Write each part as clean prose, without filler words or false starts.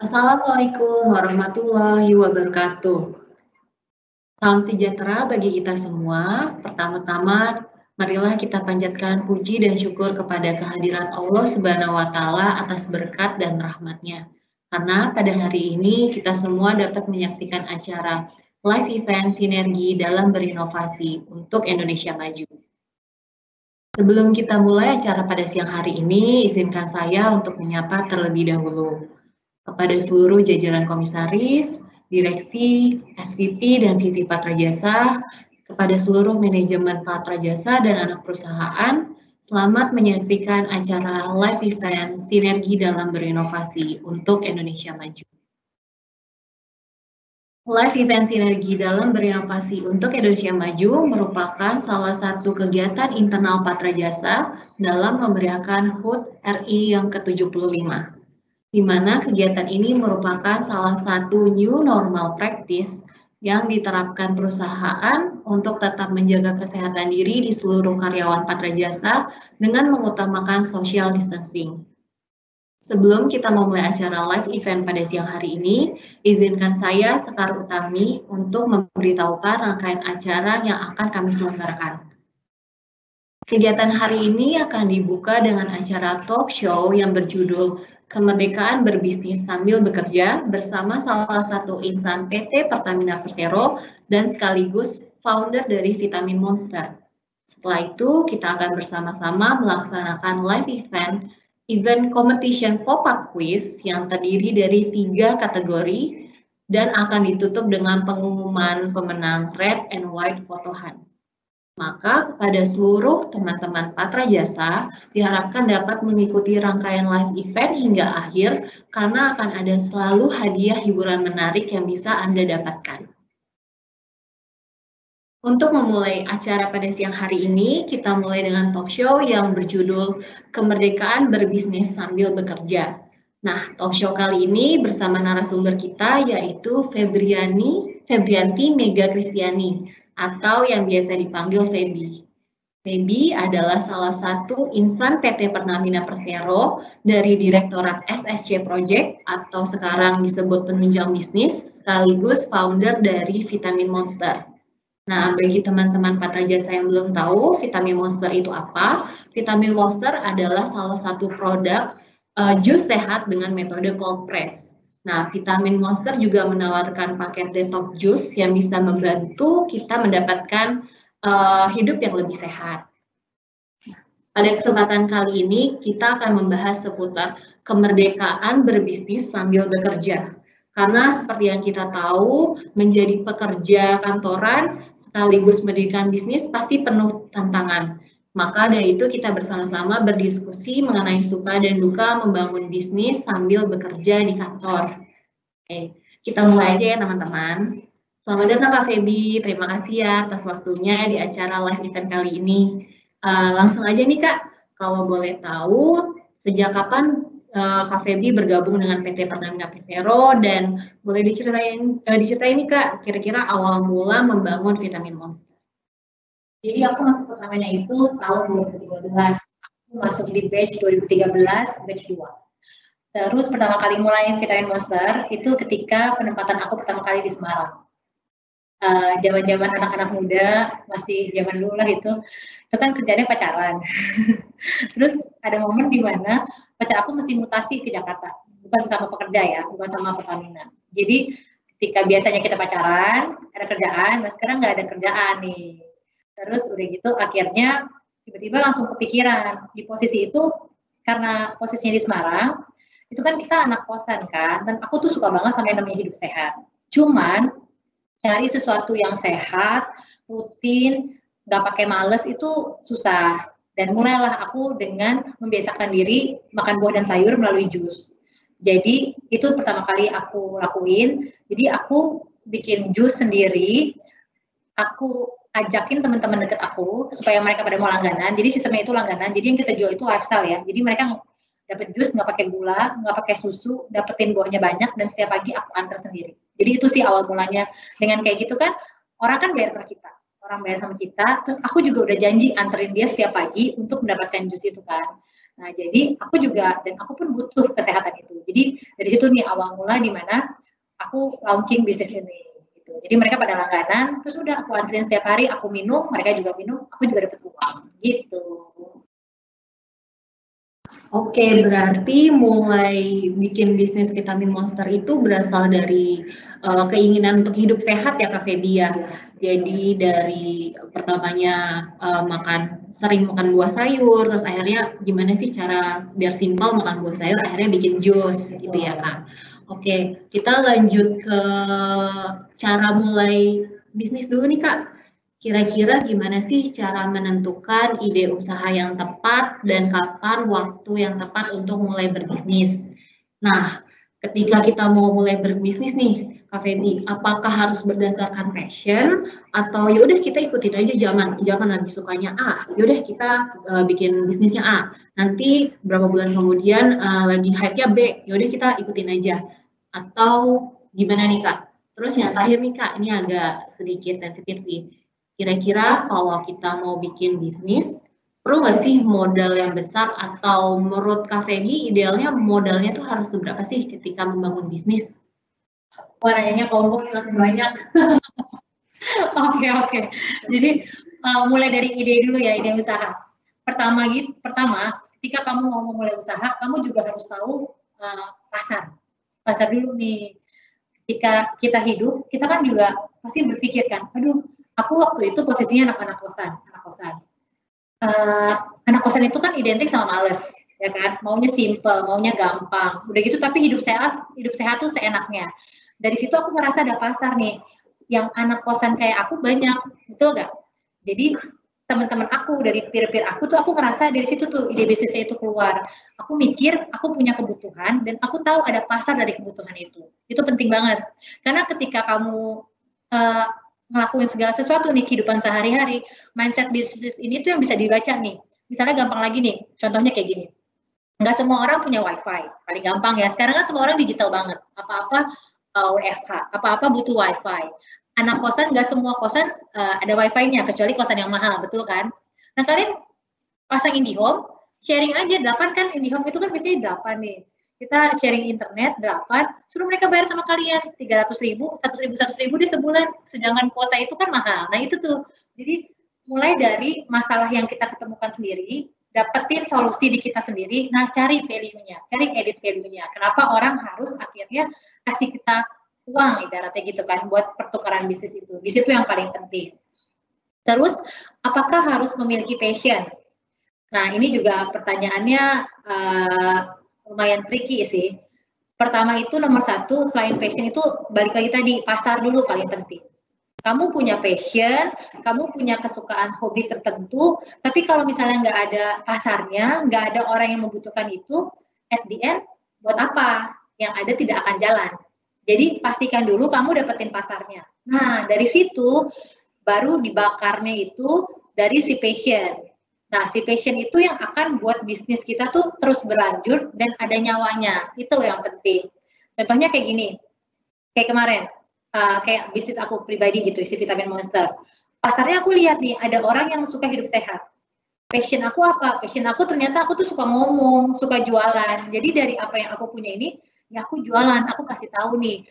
Assalamualaikum warahmatullahi wabarakatuh. Salam sejahtera bagi kita semua. Pertama-tama, marilah kita panjatkan puji dan syukur kepada kehadirat Allah Subhanahu wa Ta'ala atas berkat dan rahmatnya. Karena pada hari ini kita semua dapat menyaksikan acara live event sinergi dalam berinovasi untuk Indonesia Maju. Sebelum kita mulai acara pada siang hari ini, izinkan saya untuk menyapa terlebih dahulu kepada seluruh jajaran komisaris, direksi, SVP, dan VP Patra Jasa, kepada seluruh manajemen Patra Jasa dan anak perusahaan, selamat menyaksikan acara live event Sinergi dalam Berinovasi untuk Indonesia Maju. Live event Sinergi dalam Berinovasi untuk Indonesia Maju merupakan salah satu kegiatan internal Patra Jasa dalam memeriahkan HUT RI yang ke-75. Di mana kegiatan ini merupakan salah satu new normal practice yang diterapkan perusahaan untuk tetap menjaga kesehatan diri di seluruh karyawan Patra Jasa dengan mengutamakan social distancing. Sebelum kita memulai acara live event pada siang hari ini, izinkan saya Sekar Utami untuk memberitahukan rangkaian acara yang akan kami selenggarakan. Kegiatan hari ini akan dibuka dengan acara talk show yang berjudul Kemerdekaan Berbisnis Sambil Bekerja bersama salah satu insan PT Pertamina Persero dan sekaligus founder dari Vitamin Monster. Setelah itu, kita akan bersama-sama melaksanakan live event competition pop-up quiz yang terdiri dari 3 kategori dan akan ditutup dengan pengumuman pemenang red and white photo-hand. Maka kepada seluruh teman-teman Patra Jasa diharapkan dapat mengikuti rangkaian live event hingga akhir karena akan ada selalu hadiah hiburan menarik yang bisa Anda dapatkan. Untuk memulai acara pada siang hari ini, kita mulai dengan talk show yang berjudul Kemerdekaan Berbisnis Sambil Bekerja. Nah, talk show kali ini bersama narasumber kita yaitu Febrianti Mega Kristiani atau yang biasa dipanggil Febi. Febi adalah salah satu insan PT Pertamina Persero dari Direktorat SSC Project atau sekarang disebut penunjang bisnis, sekaligus founder dari Vitamin Monster. Nah, bagi teman-teman Patra Jasa yang belum tahu, Vitamin Monster itu apa? Vitamin Monster adalah salah satu produk jus sehat dengan metode cold press. Nah, Vitamin Monster juga menawarkan paket detox juice yang bisa membantu kita mendapatkan hidup yang lebih sehat. Pada kesempatan kali ini, kita akan membahas seputar kemerdekaan berbisnis sambil bekerja. Karena seperti yang kita tahu, menjadi pekerja kantoran sekaligus mendirikan bisnis pasti penuh tantangan. Maka dari itu kita bersama-sama berdiskusi mengenai suka dan duka membangun bisnis sambil bekerja di kantor. Oke, kita mulai aja ya teman-teman. Selamat datang Kak Febi, terima kasih ya atas waktunya di acara live event kali ini. Langsung aja nih Kak, kalau boleh tahu sejak kapan Kak Febi bergabung dengan PT Pertamina Persero dan boleh diceritain nih Kak, kira-kira awal mula membangun Vitamin Monster. Jadi aku masuk Pertamina itu tahun 2013. Aku masuk di batch 2013, batch 2. Terus pertama kali mulai Vitamin Monster itu ketika penempatan aku pertama kali di Semarang. Zaman-zaman anak-anak muda, masih zaman dulu lah itu kan kerjanya pacaran. Terus ada momen di mana pacar aku mesti mutasi ke Jakarta, bukan sama pekerja ya, bukan sama Pertamina. Jadi ketika biasanya kita pacaran, ada kerjaan, nah sekarang nggak ada kerjaan nih. Terus udah gitu akhirnya tiba-tiba langsung kepikiran di posisi itu karena posisinya di Semarang, itu kan kita anak kosan kan, dan aku tuh suka banget sama yang namanya hidup sehat. Cuman cari sesuatu yang sehat, rutin, nggak pakai males itu susah. Dan mulailah aku dengan membiasakan diri makan buah dan sayur melalui jus. Jadi itu pertama kali aku lakuin. Jadi aku bikin jus sendiri. Aku ajakin teman-teman deket aku supaya mereka pada mau langganan. Jadi sistemnya itu langganan. Jadi yang kita jual itu lifestyle ya. Jadi mereka dapat jus nggak pakai gula, nggak pakai susu, dapetin buahnya banyak dan setiap pagi aku antar sendiri. Jadi itu sih awal mulanya. Dengan kayak gitu kan orang kan bayar sama kita. Orang bayar sama kita, terus aku juga udah janji anterin dia setiap pagi untuk mendapatkan jus itu kan. Nah, jadi aku juga, dan aku pun butuh kesehatan itu. Jadi dari situ nih awal mula di mana aku launching bisnis ini. Gitu. Jadi mereka pada langganan, terus udah aku anterin setiap hari, aku minum, mereka juga minum, aku juga dapat uang. Gitu. Oke, berarti mulai bikin bisnis vitamin Monster itu berasal dari keinginan untuk hidup sehat ya Kak Feby ya. Jadi dari pertamanya sering makan buah sayur, terus akhirnya gimana sih cara biar simpel makan buah sayur, akhirnya bikin jus gitu ya Kak. Oke, kita lanjut ke cara mulai bisnis dulu nih Kak. Kira-kira gimana sih cara menentukan ide usaha yang tepat dan kapan waktu yang tepat untuk mulai berbisnis? Nah, ketika kita mau mulai berbisnis nih, Kak Feby, apakah harus berdasarkan passion atau ya udah kita ikutin aja zaman lagi sukanya A, ya udah kita bikin bisnisnya A. Nanti berapa bulan kemudian lagi hype-nya B, ya udah kita ikutin aja. Atau gimana nih Kak? Terus yang terakhir nih Kak, ini agak sedikit sensitif sih. Kira-kira kalau kita mau bikin bisnis, perlu nggak sih modal yang besar atau menurut Kak Feby idealnya modalnya tuh harus seberapa sih ketika membangun bisnis? Wah, nanyanya combo langsung banyak. Oke. Jadi mulai dari ide dulu ya, ide usaha. Pertama, ketika kamu mau memulai usaha, kamu juga harus tahu pasar. Pasar dulu nih. Ketika kita hidup, kita kan juga pasti berpikir kan, aduh, aku waktu itu posisinya anak kosan. Anak kosan itu kan identik sama males, ya kan? Maunya simple, maunya gampang. Udah gitu tapi hidup sehat tuh seenaknya. Dari situ aku ngerasa ada pasar nih. Yang anak kosan kayak aku banyak, betul nggak? Jadi teman-teman aku dari peer-peer aku tuh aku ngerasa dari situ tuh ide bisnisnya itu keluar. Aku mikir aku punya kebutuhan dan aku tahu ada pasar dari kebutuhan itu. Itu penting banget. Karena ketika kamu ngelakuin segala sesuatu nih kehidupan sehari-hari, mindset bisnis ini tuh yang bisa dibaca nih. Misalnya gampang lagi nih, contohnya kayak gini. Nggak semua orang punya wifi, paling gampang ya. Sekarang kan semua orang digital banget. Apa-apa WFH, apa-apa butuh wifi. Anak kosan, nggak semua kosan ada wifi-nya, kecuali kosan yang mahal, betul kan? Nah kalian pasang IndiHome, sharing aja 8 kan, IndiHome itu kan biasanya 8 nih. Kita sharing internet 8, suruh mereka bayar sama kalian 300.000, 100.000 di sebulan, sedangkan kuota itu kan mahal. Nah itu tuh, jadi mulai dari masalah yang kita ketemukan sendiri, dapetin solusi di kita sendiri, nah cari value-nya, cari edit value-nya. Kenapa orang harus akhirnya kasih kita uang ibaratnya gitu kan, buat pertukaran bisnis itu. Di situ yang paling penting. Terus, apakah harus memiliki passion? Nah, ini juga pertanyaannya lumayan tricky sih. Pertama itu nomor satu, selain passion itu balik lagi tadi, pasar dulu paling penting. Kamu punya passion, kamu punya kesukaan hobi tertentu, tapi kalau misalnya nggak ada pasarnya, nggak ada orang yang membutuhkan itu, at the end, buat apa? Yang ada tidak akan jalan. Jadi pastikan dulu kamu dapetin pasarnya. Nah, dari situ baru dibakarnya itu dari si passion. Nah, si passion itu yang akan buat bisnis kita tuh terus berlanjut dan ada nyawanya. Itu loh yang penting. Contohnya kayak gini, kayak kemarin, kayak bisnis aku pribadi gitu, si Vitamin Monster. Pasarnya aku lihat nih, ada orang yang suka hidup sehat. Passion aku apa? Passion aku ternyata aku tuh suka ngomong, suka jualan. Jadi dari apa yang aku punya ini, ya aku jualan, aku kasih tahu nih,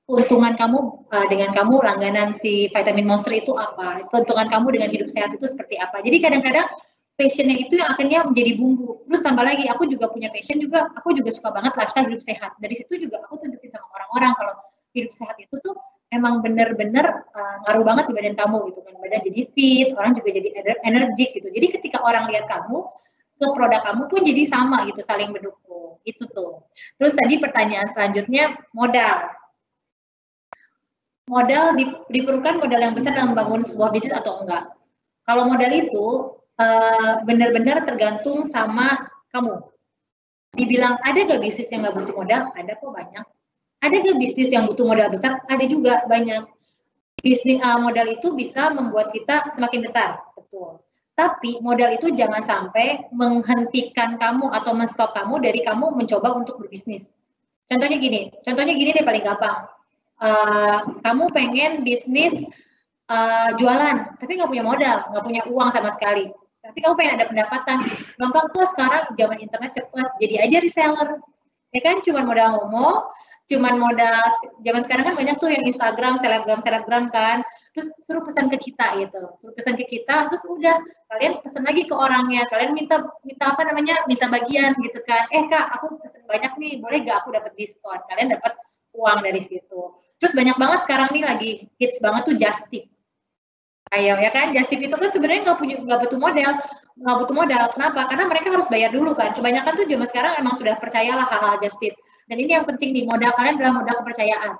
keuntungan kamu dengan kamu langganan si Vitamin Monster itu apa? Keuntungan kamu dengan hidup sehat itu seperti apa? Jadi kadang-kadang passionnya itu yang akhirnya menjadi bumbu. Terus tambah lagi, aku juga punya passion juga, aku juga suka banget lifestyle hidup sehat. Dari situ juga aku tunjukin sama orang-orang kalau hidup sehat itu tuh emang bener-bener ngaruh banget di badan kamu gitu kan. Badan jadi fit, orang juga jadi energik gitu. Jadi ketika orang lihat kamu, ke produk kamu pun jadi sama gitu, saling mendukung. Itu tuh. Terus tadi pertanyaan selanjutnya, modal. Modal diperlukan modal yang besar dalam membangun sebuah bisnis atau enggak. Kalau modal itu benar-benar tergantung sama kamu. Dibilang ada gak bisnis yang nggak butuh modal? Ada kok banyak. Ada gak bisnis yang butuh modal besar? Ada juga banyak. Bisnis modal itu bisa membuat kita semakin besar, betul. Tapi modal itu jangan sampai menghentikan kamu atau menstop kamu dari kamu mencoba untuk berbisnis. Contohnya gini deh paling gampang. Kamu pengen bisnis jualan, tapi nggak punya modal, nggak punya uang sama sekali. tapi kamu pengen ada pendapatan, gampang kok sekarang zaman internet cepet, jadi aja reseller. Ya kan, cuman modal ngomong, cuman modal, zaman sekarang kan banyak tuh yang Instagram, selebgram kan, terus suruh pesan ke kita gitu, terus udah, kalian pesan lagi ke orangnya, kalian minta apa namanya, minta bagian gitu kan, kak aku pesan banyak nih, boleh gak aku dapat diskon, kalian dapat uang dari situ. Terus banyak banget sekarang nih lagi hits banget tuh Just Tip. Ayo ya kan, Just Tip itu kan sebenarnya nggak butuh modal. Kenapa? Karena mereka harus bayar dulu kan. Kebanyakan tuh zaman sekarang emang sudah percayalah hal-hal Just Tip. Dan ini yang penting nih, modal kalian adalah modal kepercayaan.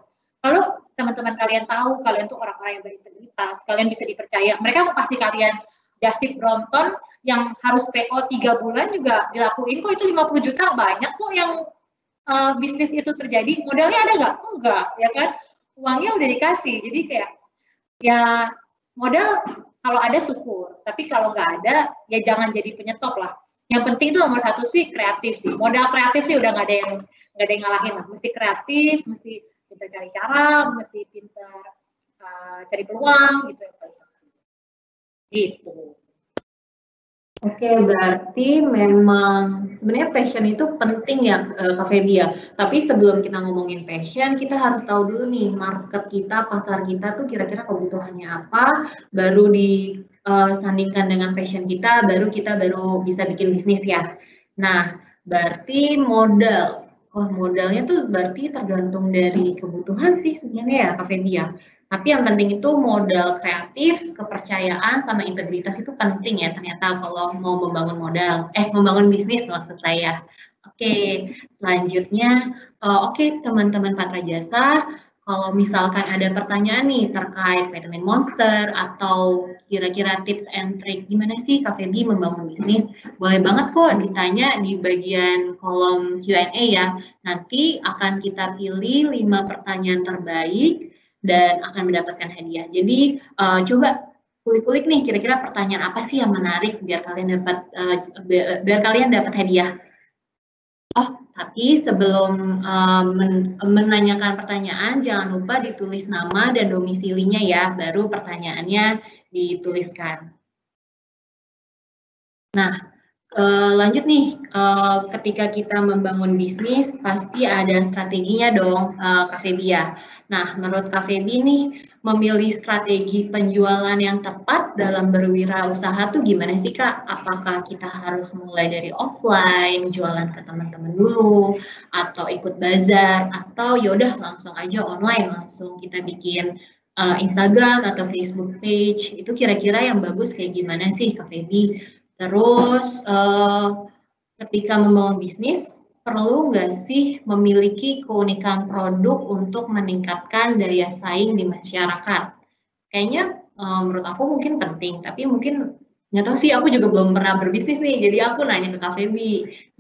Kalau teman-teman kalian tahu kalian tuh orang-orang yang berintegritas, kalian bisa dipercaya, mereka mau kasih kalian Just Tip Brompton yang harus PO 3 bulan juga dilakuin kok, itu 50 juta, banyak kok yang bisnis itu terjadi. Modalnya ada nggak? Enggak, ya kan? Uangnya udah dikasih. Jadi kayak ya modal kalau ada syukur, tapi kalau nggak ada ya jangan jadi penyetop lah. Yang penting itu nomor satu sih kreatif sih. Modal kreatif sih udah nggak ada yang ngalahin lah. Mesti kreatif, mesti pintar cari cara, mesti pintar cari peluang gitu. Gitu. Oke, berarti memang sebenarnya passion itu penting ya, Kak Feby ya. Tapi sebelum kita ngomongin passion, kita harus tahu dulu nih market kita, pasar kita tuh kira-kira kebutuhannya apa, baru disandingkan dengan passion kita, baru bisa bikin bisnis ya. Nah, berarti modal. Wah, modalnya tuh berarti tergantung dari kebutuhan sih sebenarnya ya, Kak Feby ya. Tapi yang penting itu modal kreatif, kepercayaan, sama integritas itu penting ya ternyata kalau mau membangun bisnis maksud saya. Oke, selanjutnya, oke teman-teman Patra Jasa, kalau misalkan ada pertanyaan nih terkait vitamin Monster atau kira-kira tips and trick gimana sih Kak Feby membangun bisnis, boleh banget kok ditanya di bagian kolom Q&A ya. Nanti akan kita pilih 5 pertanyaan terbaik dan akan mendapatkan hadiah. Jadi coba kulik-kulik nih kira-kira pertanyaan apa sih yang menarik biar kalian dapat hadiah. Oh, tapi sebelum menanyakan pertanyaan, jangan lupa ditulis nama dan domisilinya ya, baru pertanyaannya dituliskan. Nah, lanjut nih, ketika kita membangun bisnis pasti ada strateginya dong, Kak Feby ya. Nah, menurut Kak Feby nih, memilih strategi penjualan yang tepat dalam berwirausaha tuh gimana sih Kak? Apakah kita harus mulai dari offline, jualan ke teman-teman dulu, atau ikut bazar, atau yaudah langsung aja online, langsung kita bikin Instagram atau Facebook page, itu kira-kira yang bagus kayak gimana sih Kak Feby? Terus ketika membangun bisnis, perlu nggak sih memiliki keunikan produk untuk meningkatkan daya saing di masyarakat? Kayaknya menurut aku mungkin penting, tapi mungkin nggak tahu sih, aku juga belum pernah berbisnis nih, jadi aku nanya ke Kak Feby.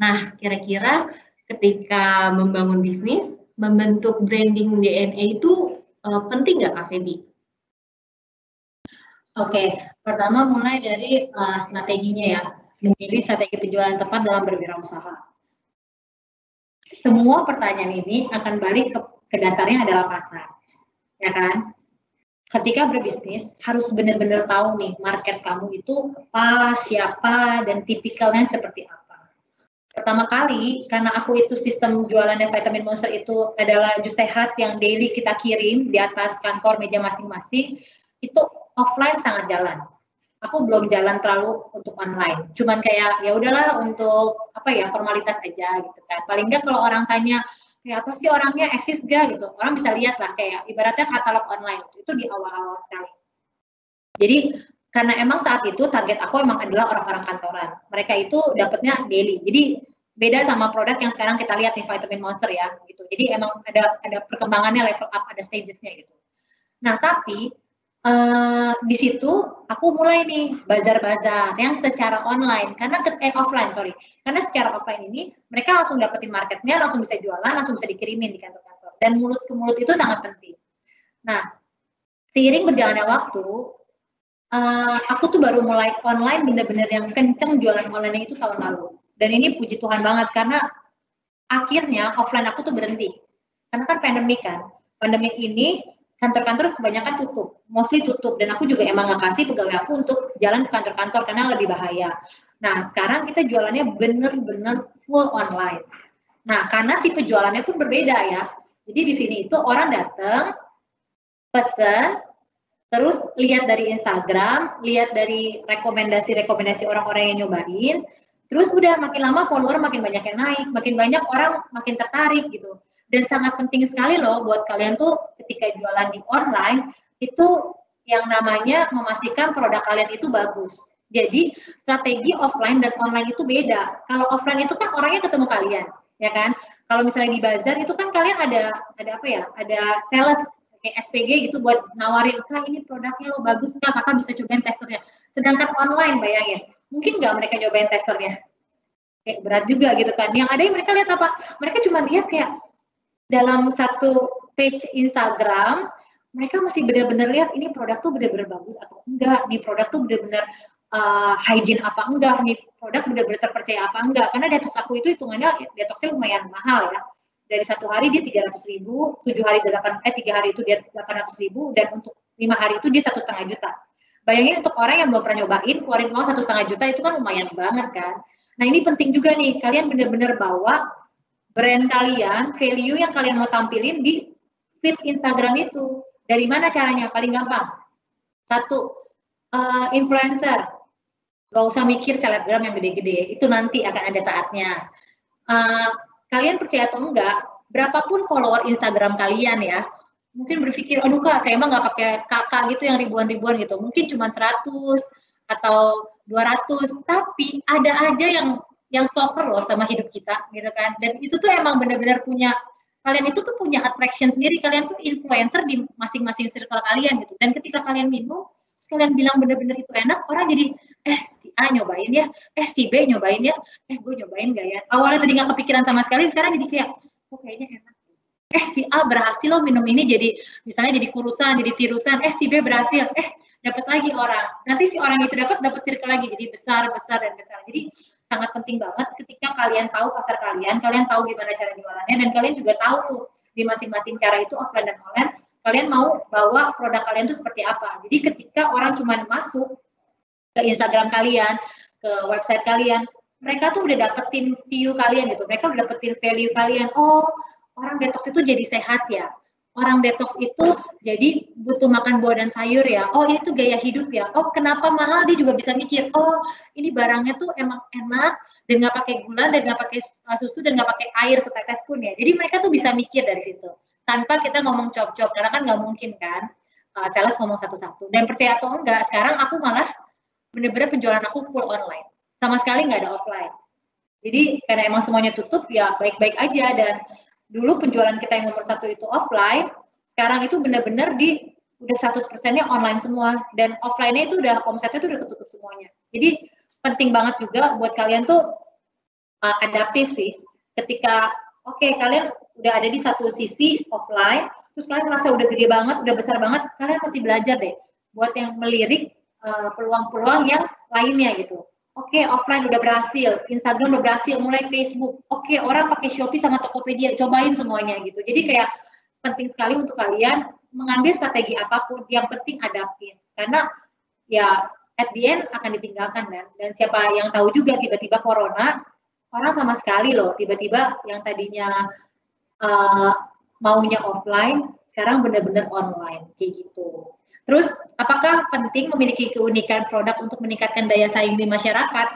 Nah, kira-kira ketika membangun bisnis, membentuk branding DNA itu penting nggak Kak Feby? Oke, pertama mulai dari strateginya ya, memilih strategi penjualan tepat dalam berwirausaha. Semua pertanyaan ini akan balik ke dasarnya adalah pasar, ya kan? Ketika berbisnis harus benar-benar tahu nih market kamu itu apa, siapa, dan tipikalnya seperti apa. Pertama kali, karena aku itu sistem jualannya Vitamin Monster itu adalah jus sehat yang daily kita kirim di atas kantor meja masing-masing, itu offline sangat jalan. Aku belum jalan terlalu untuk online. Cuman kayak ya udahlah untuk apa ya, formalitas aja gitu kan. Paling nggak kalau orang tanya kayak apa sih orangnya, eksis gak gitu. Orang bisa lihat lah kayak ibaratnya katalog online itu di awal-awal sekali. Jadi karena emang saat itu target aku emang adalah orang-orang kantoran. Mereka itu dapatnya daily. Jadi beda sama produk yang sekarang kita lihat nih Vitamin Monster ya gitu. Jadi emang ada perkembangannya, level up, ada stagesnya gitu. Nah, tapi di situ aku mulai nih bazar-bazar yang secara online karena offline sorry, karena secara offline ini mereka langsung dapetin marketnya, langsung bisa jualan, langsung bisa dikirimin di kantor-kantor, dan mulut ke mulut itu sangat penting. Nah, seiring berjalannya waktu, aku tuh baru mulai online bener-bener yang kenceng jualan online itu tahun lalu, dan ini puji Tuhan banget karena akhirnya offline aku tuh berhenti karena kan pandemik ini kantor-kantor kebanyakan tutup, mostly tutup, dan aku juga emang nggak kasih pegawai aku untuk jalan ke kantor-kantor karena lebih bahaya. Nah, sekarang kita jualannya bener-bener full online. Nah, karena tipe jualannya pun berbeda ya. Jadi di sini itu orang datang, pesen, terus lihat dari Instagram, lihat dari rekomendasi-rekomendasi orang-orang yang nyobain, terus udah makin lama follower makin banyak yang naik, makin banyak orang makin tertarik gitu. Dan sangat penting sekali loh buat kalian tuh ketika jualan di online, itu yang namanya memastikan produk kalian itu bagus. Jadi strategi offline dan online itu beda. Kalau offline itu kan orangnya ketemu kalian, ya kan? Kalau misalnya di bazar itu kan kalian ada apa ya? Ada sales kayak SPG gitu buat nawarin, kak ini produknya lo bagus nggak, kakak bisa cobain testernya. Sedangkan online bayangin, mungkin nggak mereka cobain testernya? Kayak berat juga gitu kan. Yang ada yang mereka lihat apa? Mereka cuma lihat kayak dalam satu page Instagram, mereka masih benar-benar lihat ini produk tuh benar-benar bagus atau enggak, nih produk tuh benar-benar hygiene apa enggak, nih produk benar-benar terpercaya apa enggak. Karena detox aku itu hitungannya detoxnya lumayan mahal ya. Dari 1 hari dia 300.000, 3 hari itu dia 800.000, dan untuk 5 hari itu dia 1,5 juta. Bayangin untuk orang yang belum pernah nyobain, keluarin uang 1,5 juta itu kan lumayan banget kan. Nah ini penting juga nih, kalian benar-benar bawa brand kalian, value yang kalian mau tampilin di feed Instagram itu. Dari mana caranya? Paling gampang. Satu, influencer. Gak usah mikir selebgram yang gede-gede, itu nanti akan ada saatnya. Kalian percaya atau enggak, berapapun follower Instagram kalian ya, mungkin berpikir, aduh kak, saya emang nggak pakai kakak gitu yang ribuan-ribuan gitu, mungkin cuma 100 atau 200, tapi ada aja yang stalker loh sama hidup kita gitu kan. Dan itu tuh emang benar-benar punya, kalian itu tuh punya attraction sendiri, kalian tuh influencer di masing-masing circle kalian gitu. Dan ketika kalian minum, terus kalian bilang benar-benar itu enak, orang jadi si A nyobain ya, si B nyobain ya, gue nyobain gak ya. Awalnya tadi nggak kepikiran sama sekali, sekarang jadi kayak, kok kayaknya enak. Si A berhasil loh minum ini, jadi misalnya jadi kurusan, jadi tirusan, si B berhasil, dapat lagi orang. Nanti si orang itu dapat circle lagi, jadi besar, besar, dan besar. Jadi sangat penting banget ketika kalian tahu pasar kalian tahu gimana cara jualannya, dan kalian juga tahu tuh di masing-masing cara itu offline dan online, kalian mau bawa produk kalian tuh seperti apa. Jadi ketika orang cuma masuk ke Instagram kalian, ke website kalian, mereka tuh udah dapetin view kalian gitu, mereka udah dapetin value kalian. Oh, orang detox itu jadi sehat ya. Orang detox itu jadi butuh makan buah dan sayur ya. Oh, ini tuh gaya hidup ya. Oh, kenapa mahal? Dia juga bisa mikir. Oh, ini barangnya tuh emang enak dan nggak pakai gula dan nggak pakai susu dan nggak pakai air setetes pun ya. Jadi mereka tuh bisa mikir dari situ. Tanpa kita ngomong cop-cop, karena kan nggak mungkin kan. Sales ngomong satu-satu. Dan percaya atau enggak, sekarang aku malah bener-bener penjualan aku full online. Sama sekali nggak ada offline. Jadi karena emang semuanya tutup, ya baik-baik aja. Dan dulu penjualan kita yang nomor 1 itu offline, sekarang itu benar-benar udah 100%-nya online semua, dan offline-nya itu udah omsetnya itu udah ketutup semuanya. Jadi penting banget juga buat kalian tuh adaptif sih. Ketika kalian udah ada di satu sisi offline, terus kalian merasa udah gede banget, udah besar banget, kalian mesti belajar deh buat yang melirik peluang-peluang yang lainnya gitu. Offline udah berhasil, Instagram udah berhasil, mulai Facebook. Orang pakai Shopee sama Tokopedia, cobain semuanya gitu. Jadi kayak penting sekali untuk kalian mengambil strategi apapun, yang penting adaptif. Karena ya at the end akan ditinggalkan kan. Dan siapa yang tahu juga tiba-tiba corona, orang sama sekali loh, tiba-tiba yang tadinya maunya offline, sekarang benar-benar online, kayak gitu. Terus, apakah penting memiliki keunikan produk untuk meningkatkan daya saing di masyarakat?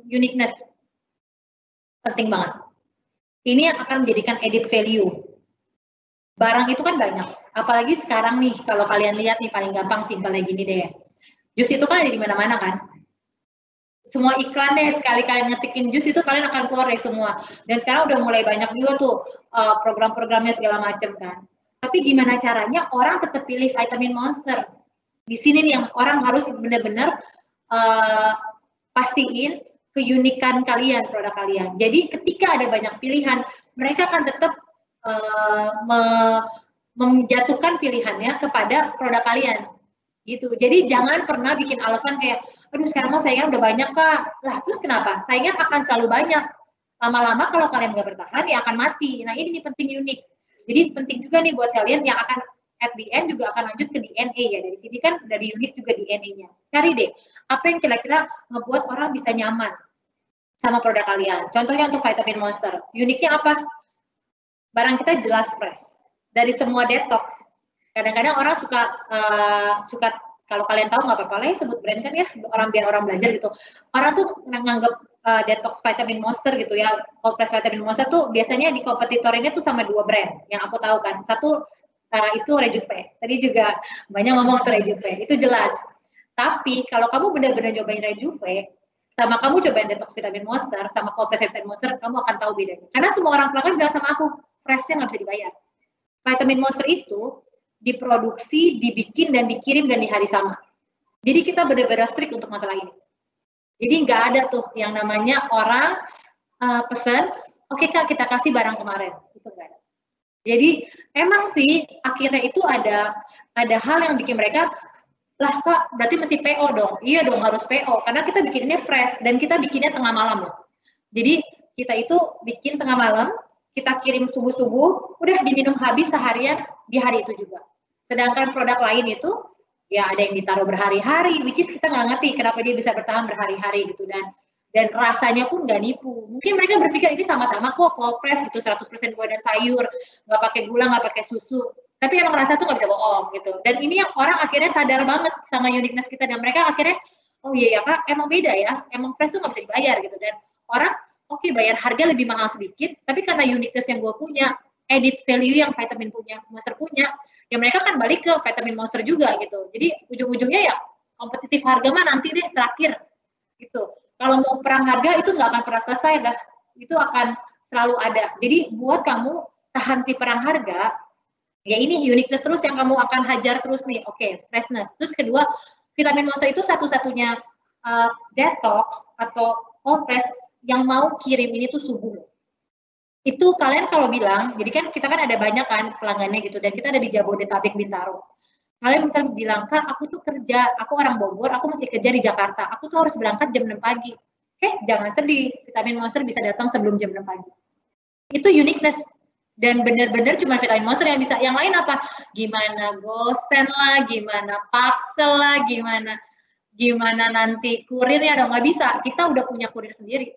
Uniqueness. Penting banget. Ini yang akan menjadikan added value. Barang itu kan banyak. Apalagi sekarang nih, kalau kalian lihat nih, paling gampang simpelnya gini deh. Jus itu kan ada di mana-mana kan? Semua iklannya, sekali kalian ngetikin jus itu kalian akan keluar dari semua. Dan sekarang udah mulai banyak juga tuh program-programnya segala macam kan. Tapi gimana caranya orang tetap pilih vitamin Monster? Di sini nih yang orang harus benar-benar pastiin keunikan kalian, produk kalian. Jadi ketika ada banyak pilihan, mereka akan tetap menjatuhkan pilihannya kepada produk kalian. Gitu. Jadi jangan pernah bikin alasan kayak, aduh sekarang mah saingan udah banyak kak. Lah terus kenapa? Saingan akan selalu banyak. Lama-lama kalau kalian nggak bertahan, ya akan mati. Nah ini penting unik. Jadi penting juga nih buat kalian yang akan at the end juga akan lanjut ke DNA ya. Dari sini kan dari unit juga DNA-nya. Cari deh, apa yang kira-kira ngebuat orang bisa nyaman sama produk kalian. Contohnya untuk vitamin Monster, uniknya apa? Barang kita jelas fresh. Dari semua detox. Kadang-kadang orang suka kalau kalian tahu nggak apa-apa lah ya sebut brand kan ya, biar orang belajar gitu. Orang tuh nganggap detox vitamin Monster gitu ya, cold press vitamin Monster tuh biasanya di kompetitorinnya tuh sama 2 brand yang aku tahu kan. Satu itu Rejuve. Tadi juga banyak ngomong tuh Rejuve. Itu jelas. Tapi kalau kamu benar-benar nyobain Rejuve, sama kamu cobain detox vitamin Monster, sama cold press vitamin Monster, kamu akan tahu bedanya. Karena semua orang pelanggan bilang sama aku, freshnya nggak bisa dibayar. Vitamin Monster itu diproduksi, dibikin, dan dikirim dan di hari sama. Jadi kita benar-benar strict untuk masalah ini. Jadi nggak ada tuh yang namanya orang pesan, oke Kak kita kasih barang kemarin. Itu nggak ada. Jadi emang sih akhirnya itu ada hal yang bikin mereka, lah Kak berarti mesti PO dong. Iya dong harus PO, karena kita bikinnya fresh dan kita bikinnya tengah malam loh. Jadi kita itu bikin tengah malam, kita kirim subuh-subuh, udah diminum habis seharian di hari itu juga. Sedangkan produk lain itu, ya ada yang ditaruh berhari-hari, which is kita nggak ngerti kenapa dia bisa bertahan berhari-hari gitu, dan rasanya pun nggak nipu. Mungkin mereka berpikir ini sama-sama kok cold press gitu, 100% buah dan sayur, nggak pakai gula, nggak pakai susu. Tapi emang rasa tuh nggak bisa bohong gitu. Dan ini yang orang akhirnya sadar banget sama uniqueness kita, dan mereka akhirnya, oh iya ya Kak, emang beda ya, emang fresh tuh nggak bisa dibayar gitu. Dan orang, oke, bayar harga lebih mahal sedikit, tapi karena uniqueness yang gue punya, added value yang vitamin punya, Monster punya, ya mereka kan balik ke vitamin Monster juga gitu. Jadi ujung-ujungnya ya kompetitif harga mah nanti deh terakhir gitu. Kalau mau perang harga itu nggak akan pernah selesai dah. Itu akan selalu ada. Jadi buat kamu tahan si perang harga, ya ini uniqueness terus yang kamu akan hajar terus nih. Oke, freshness. Terus kedua, vitamin Monster itu satu-satunya detox atau cold press yang mau kirim ini tuh subuh. Itu kalian kalau bilang, jadi kan kita kan ada banyak kan pelanggannya gitu, dan kita ada di Jabodetabek, Bintaro. Kalian bisa bilang, Kak, aku tuh kerja, aku orang Bogor, aku masih kerja di Jakarta, aku tuh harus berangkat jam 6 pagi. Jangan sedih, vitamin Monster bisa datang sebelum jam 6 pagi. Itu uniqueness. Dan benar-benar cuma vitamin Monster yang bisa. Yang lain apa? Gimana gosen lah, gimana Paxel lah, gimana nanti kurirnya, dong nggak bisa. Kita udah punya kurir sendiri.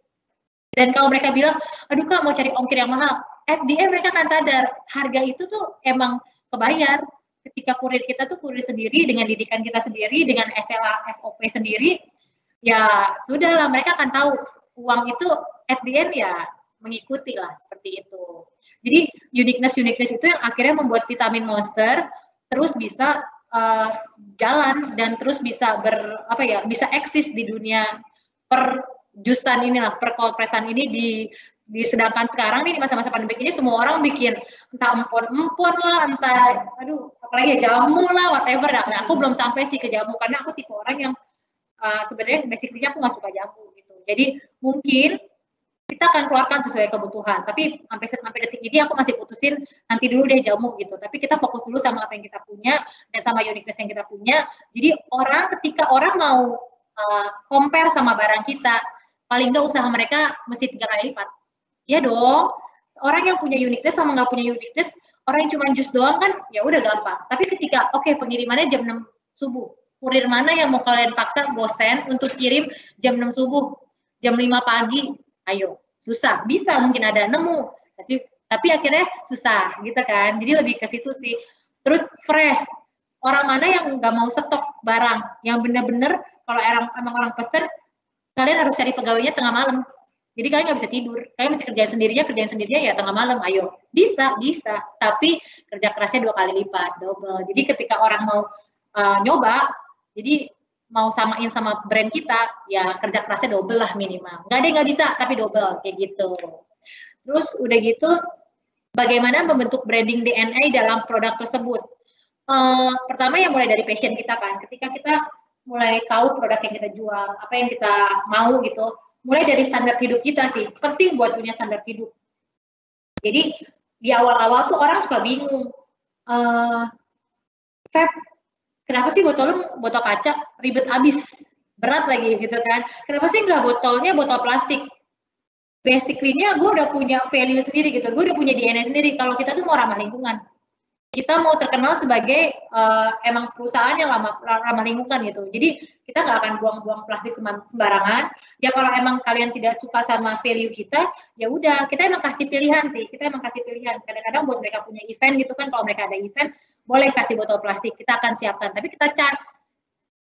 Dan kalau mereka bilang, aduh Kak mau cari ongkir yang mahal, at the end mereka akan sadar, harga itu tuh emang kebayar. Ketika kurir kita tuh kurir sendiri, dengan didikan kita sendiri, dengan SLA, SOP sendiri, ya sudahlah, mereka akan tahu uang itu at the end ya mengikuti lah, seperti itu. Jadi uniqueness itu yang akhirnya membuat vitamin Monster terus bisa jalan dan terus bisa bisa eksis di dunia jusan inilah, per cold pressan ini sedangkan sekarang nih di masa-masa pandemi ini semua orang bikin entah empon lah, entah apalagi ya jamu lah, whatever. Nah, aku belum sampai sih ke jamu karena aku tipe orang yang sebenarnya basically aku nggak suka jamu gitu. Jadi mungkin kita akan keluarkan sesuai kebutuhan, tapi sampai detik ini aku masih putusin nanti dulu deh jamu gitu. Tapi kita fokus dulu sama apa yang kita punya dan sama uniqueness yang kita punya. Jadi ketika orang mau compare sama barang kita, paling nggak usaha mereka mesti 3 kali lipat. Ya dong, orang yang punya uniqueness sama nggak punya uniqueness, orang yang cuma jus doang kan ya udah gampang. Tapi ketika pengirimannya jam 6 subuh, kurir mana yang mau kalian paksa gosen untuk kirim jam 6 subuh, jam 5 pagi, ayo, susah. Bisa mungkin ada nemu, tapi akhirnya susah gitu kan. Jadi lebih ke situ sih. Terus fresh, orang mana yang nggak mau stok barang, yang bener-bener kalau emang orang pesen, kalian harus cari pegawainya tengah malam. Jadi kalian nggak bisa tidur. Kalian mesti kerjain sendirinya ya tengah malam. Ayo, bisa. Tapi kerja kerasnya 2 kali lipat, double. Jadi ketika orang mau nyoba, jadi mau samain sama brand kita, ya kerja kerasnya double lah minimal. Nggak bisa, tapi double kayak gitu. Terus udah gitu, bagaimana membentuk branding DNA dalam produk tersebut? Pertama ya mulai dari passion kita kan. Ketika kita mulai tahu produk yang kita jual, apa yang kita mau gitu, mulai dari standar hidup kita sih, penting buat punya standar hidup. Jadi di awal-awal tuh orang suka bingung, Feb, kenapa sih botol kaca ribet abis, berat lagi gitu kan, kenapa sih nggak botolnya botol plastik? Basically-nya gue udah punya value sendiri gitu, gue udah punya DNA sendiri, kalau kita tuh mau ramah lingkungan. kita mau terkenal sebagai emang perusahaan yang ramah lingkungan gitu. Jadi kita nggak akan buang-buang plastik sembarangan. Ya kalau emang kalian tidak suka sama value kita, ya udah kita emang kasih pilihan sih. Kita emang kasih pilihan. Kadang-kadang buat mereka punya event gitu kan, kalau mereka ada event boleh kasih botol plastik, kita akan siapkan. Tapi kita charge.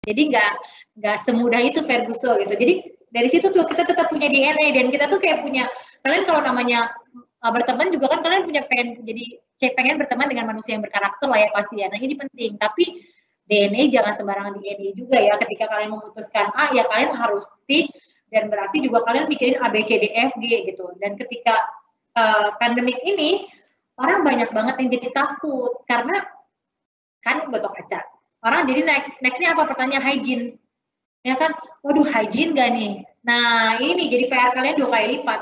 Jadi nggak semudah itu Ferguson gitu. Jadi dari situ tuh kita tetap punya DNA dan kita tuh kayak punya, kalian kalau namanya berteman juga kan kalian punya pengen berteman dengan manusia yang berkarakter lah ya pasti ya. Nah ini penting. Tapi DNA jangan sembarangan DNA juga ya. Ketika kalian memutuskan A ya kalian harus stick, dan berarti juga kalian mikirin A B C D F G gitu. Dan ketika pandemik ini orang banyak banget yang jadi takut karena kan botol kaca. Orang jadi nextnya apa, pertanyaan hygiene. Ya kan, waduh hygiene gak nih? Nah ini nih jadi PR kalian 2 kali lipat.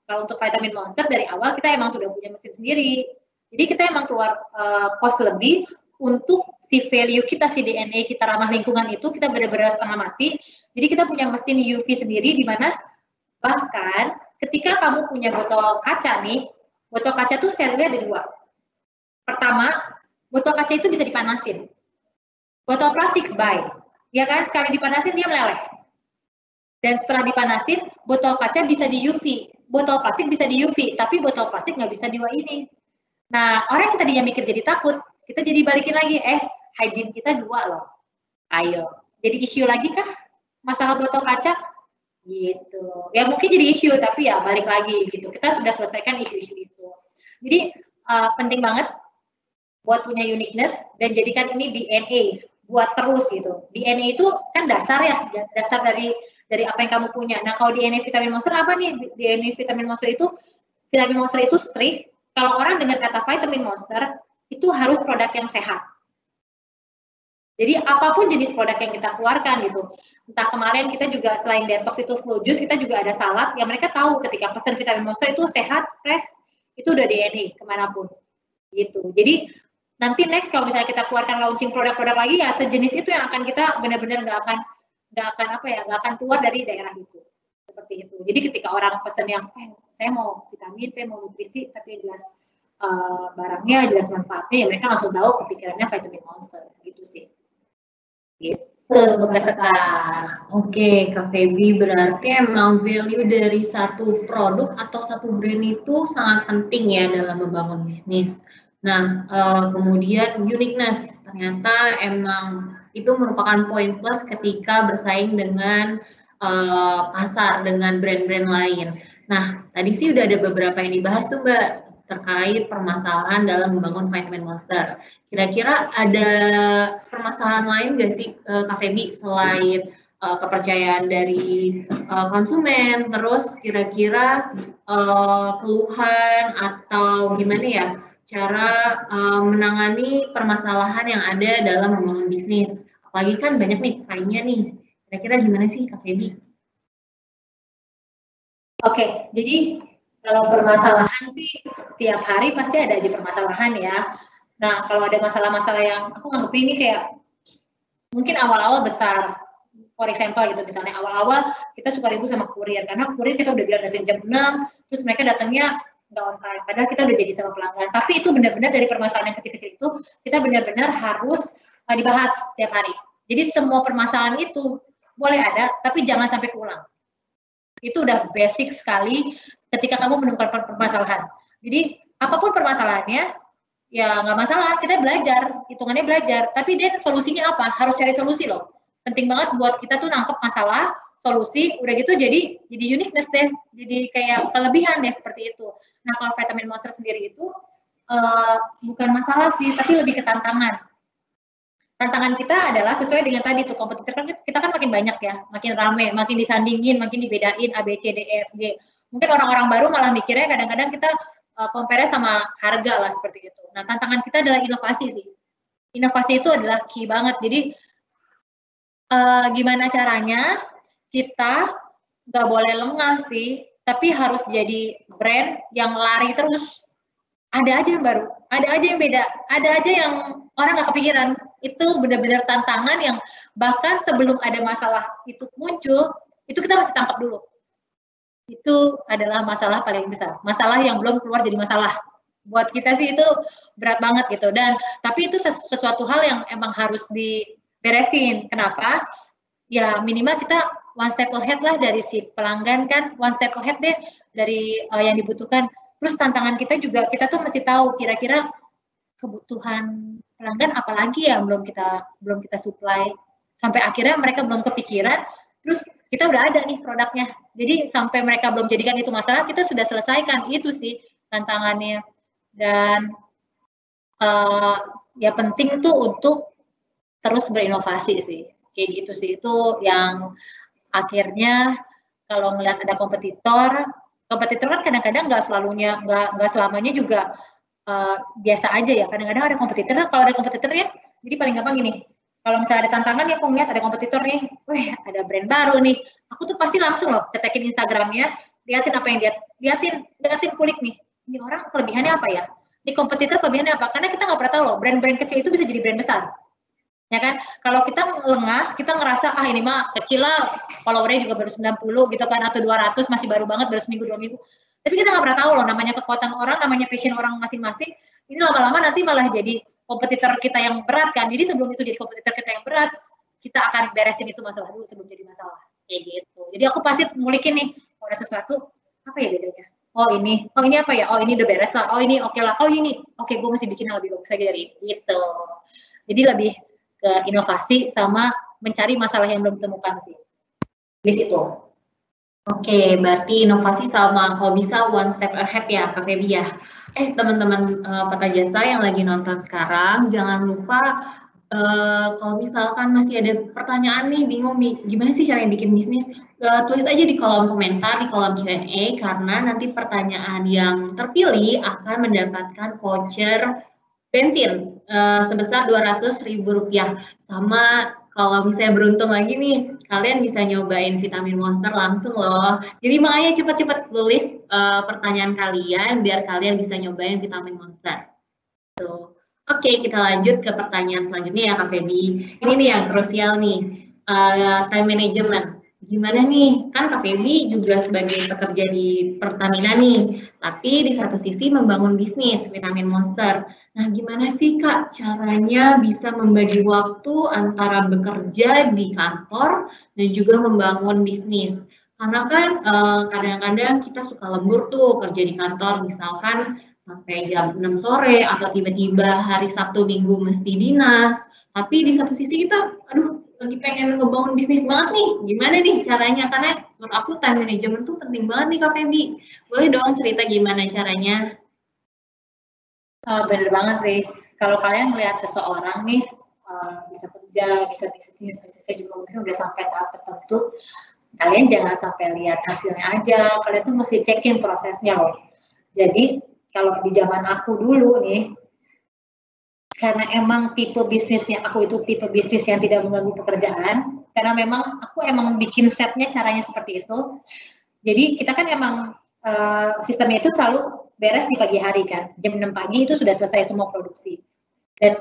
Kalau untuk vitamin Monster dari awal kita emang sudah punya mesin sendiri. Jadi kita emang keluar cost lebih untuk si value kita, si DNA kita ramah lingkungan itu kita benar-benar setengah mati. Jadi kita punya mesin UV sendiri di mana bahkan ketika kamu punya botol kaca nih, botol kaca tuh sterilnya ada 2. Pertama, botol kaca itu bisa dipanasin. Botol plastik bye. Ya kan, sekali dipanasin dia meleleh. Dan setelah dipanasin, botol kaca bisa di UV. Botol plastik bisa di UV, tapi botol plastik nggak bisa di ini. Nah, orang yang tadinya mikir jadi takut, kita jadi balikin lagi, hygiene kita 2 loh. Ayo. Jadi isu lagi kah masalah botol kaca? Gitu. Ya mungkin jadi isu, tapi ya balik lagi gitu. Kita sudah selesaikan isu-isu itu. Jadi penting banget buat punya uniqueness dan jadikan ini DNA buat terus gitu. DNA itu kan dasar ya, dasar dari apa yang kamu punya. Nah, kalau DNA vitamin Monster apa nih? DNA vitamin Monster itu strict. Kalau orang dengar kata vitamin Monster, itu harus produk yang sehat. Jadi apapun jenis produk yang kita keluarkan gitu. Entah kemarin kita juga selain detox itu full juice, kita juga ada salad yang mereka tahu ketika pesan vitamin Monster itu sehat, fresh, itu udah DNA kemanapun. Gitu. Jadi nanti next kalau misalnya kita keluarkan launching produk-produk lagi ya sejenis itu yang akan kita benar-benar nggak akan keluar dari daerah itu, seperti itu. Jadi ketika orang pesan yang saya mau vitamin, saya mau nutrisi tapi jelas barangnya jelas manfaatnya, ya mereka langsung tahu kepikirannya vitamin Monster gitu sih. Gitu. Oke, Kak Feby, berarti emang value dari satu produk atau satu brand itu sangat penting ya dalam membangun bisnis. Nah, kemudian uniqueness, ternyata emang itu merupakan poin plus ketika bersaing dengan pasar, dengan brand-brand lain. Nah, tadi sih udah ada beberapa yang dibahas tuh Mbak, terkait permasalahan dalam membangun vitamin Monster. Kira-kira ada permasalahan lain nggak sih Kak Feby selain kepercayaan dari konsumen, terus kira-kira keluhan atau gimana ya cara menangani permasalahan yang ada dalam membangun bisnis. Apalagi kan banyak nih pesaingnya nih. Kira-kira gimana sih Kak Feby? Oke, jadi kalau permasalahan sih setiap hari pasti ada aja permasalahan ya. Nah, kalau ada masalah-masalah yang aku nganggep ini kayak mungkin awal-awal besar. For example gitu, misalnya awal-awal kita suka ribut sama kurir, karena kurir kita udah bilang datang jam 6, terus mereka datangnya nggak on time, padahal kita udah jadi sama pelanggan. Tapi itu benar-benar dari permasalahan yang kecil-kecil itu, kita benar-benar harus dibahas setiap hari. Jadi semua permasalahan itu boleh ada, tapi jangan sampai keulang. Itu udah basic sekali ketika kamu menemukan permasalahan. Jadi apapun permasalahannya, ya nggak masalah, kita belajar, hitungannya belajar. Tapi dan solusinya apa? Harus cari solusi loh. Penting banget buat kita tuh nangkep masalah, solusi, udah gitu jadi uniqueness deh, jadi kayak kelebihan deh seperti itu. Nah kalau vitamin Monster sendiri itu bukan masalah sih, tapi lebih ke tantangan. Tantangan kita adalah sesuai dengan tadi tuh kompetitor kan kita kan makin banyak ya, makin rame, makin disandingin, makin dibedain A B C D E F G. Mungkin orang-orang baru malah mikirnya kadang-kadang kita compare sama harga lah seperti itu. Nah, tantangan kita adalah inovasi sih. Inovasi itu adalah key banget. Jadi gimana caranya kita nggak boleh lengah sih, tapi harus jadi brand yang lari terus. Ada aja yang baru, ada aja yang beda, ada aja yang orang nggak kepikiran. Itu benar-benar tantangan yang bahkan sebelum ada masalah itu muncul, itu kita mesti tangkap dulu. Itu adalah masalah paling besar. Masalah yang belum keluar jadi masalah. buat kita sih itu berat banget gitu. Dan tapi itu sesuatu hal yang emang harus diberesin. Kenapa? Ya minimal kita one step ahead lah dari si pelanggan kan, one step ahead deh dari yang dibutuhkan. Terus tantangan kita juga, kita tuh mesti tahu kira-kira kebutuhan pelanggan apalagi ya belum kita supply, sampai akhirnya mereka belum kepikiran, terus kita udah ada nih produknya. Jadi sampai mereka belum jadikan itu masalah, kita sudah selesaikan. Itu sih tantangannya. Dan ya penting tuh untuk terus berinovasi sih. Kayak gitu sih. Itu yang akhirnya kalau ngelihat ada kompetitor kan kadang-kadang nggak selamanya juga biasa aja ya. Kadang-kadang ada kompetitor, kalau ada kompetitor ya, jadi paling gampang gini, kalau misalnya ada tantangan ya aku ngeliat ada kompetitor nih, wih ada brand baru nih, aku tuh pasti langsung loh cetekin Instagramnya, liatin apa yang dia, liatin kulik nih, ini orang kelebihannya apa ya, ini kompetitor kelebihannya apa, karena kita nggak pernah tahu loh, brand-brand kecil itu bisa jadi brand besar. Ya kan, kalau kita lengah, kita ngerasa ini mah kecil lah, followernya juga baru 90 gitu kan, atau 200 masih baru banget, baru seminggu 2 minggu. Tapi kita nggak pernah tahu loh, namanya kekuatan orang, namanya passion orang masing-masing. Ini lama-lama nanti malah jadi kompetitor kita yang berat kan. Jadi sebelum itu jadi kompetitor kita yang berat, kita akan beresin itu masalah dulu sebelum jadi masalah. Kayak gitu. Jadi aku pasti ngulikin nih, kalau ada sesuatu, apa ya bedanya? Oh ini apa ya? Oh ini udah beres lah. Oh ini oke lah. Oh ini, oke gue masih bikin yang lebih bagus lagi dari itu. Jadi lebih ke inovasi sama mencari masalah yang belum ditemukan sih. Di situ. Oke, berarti inovasi sama kalau bisa one step ahead ya, Kak Feby ya. Teman-teman Patra Jasa yang lagi nonton sekarang, jangan lupa kalau misalkan masih ada pertanyaan nih, bingung nih, gimana sih cara bikin bisnis, tulis aja di kolom komentar, di kolom Q&A, karena nanti pertanyaan yang terpilih akan mendapatkan voucher bensin sebesar Rp200.000. Sama kalau misalnya beruntung lagi nih, kalian bisa nyobain vitamin Monster langsung loh. Jadi makanya cepat-cepat tulis pertanyaan kalian biar kalian bisa nyobain vitamin Monster. Tuh. Oke, kita lanjut ke pertanyaan selanjutnya ya Kak Feby. Ini nih yang krusial nih, time management. Gimana nih, kan Kak Feby juga sebagai pekerja di Pertamina nih, tapi di satu sisi membangun bisnis Vitamin Monster. Nah, gimana sih Kak caranya bisa membagi waktu antara bekerja di kantor dan juga membangun bisnis? Karena kan kadang-kadang kita suka lembur tuh kerja di kantor, misalkan sampai jam 6 sore atau tiba-tiba hari Sabtu Minggu mesti dinas. Tapi di satu sisi kita, aduh, lagi pengen ngebangun bisnis banget nih. Gimana nih caranya? Karena menurut aku time management tuh penting banget nih Kak Feby. Boleh dong cerita gimana caranya? Bener banget sih. Kalau kalian melihat seseorang nih bisa kerja, bisa bisnisnya juga mungkin udah sampai tahap tertentu, kalian jangan sampai lihat hasilnya aja. Kalian tuh mesti cekin prosesnya loh. Jadi kalau di zaman aku dulu nih, karena emang tipe bisnisnya aku itu tipe bisnis yang tidak mengganggu pekerjaan, karena memang aku emang bikin setnya caranya seperti itu. Jadi kita kan emang sistemnya itu selalu beres di pagi hari kan, jam 6 pagi itu sudah selesai semua produksi. Dan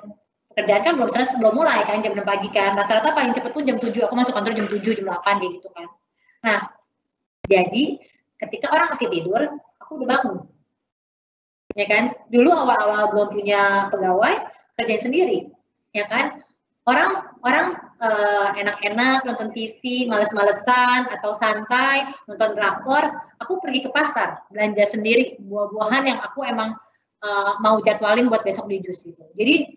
pekerjaan kan belum mulai kan jam 6 pagi kan, rata-rata paling cepat pun jam 7, aku masuk kantor jam 7, jam 8 kayak gitu kan. Nah, jadi ketika orang masih tidur, aku udah bangun. Ya kan, dulu awal-awal belum punya pegawai, kerjain sendiri, ya kan. Orang enak-enak nonton TV, males-malesan atau santai nonton drakor, aku pergi ke pasar belanja sendiri buah-buahan yang aku emang mau jadwalin buat besok di jus gitu. Jadi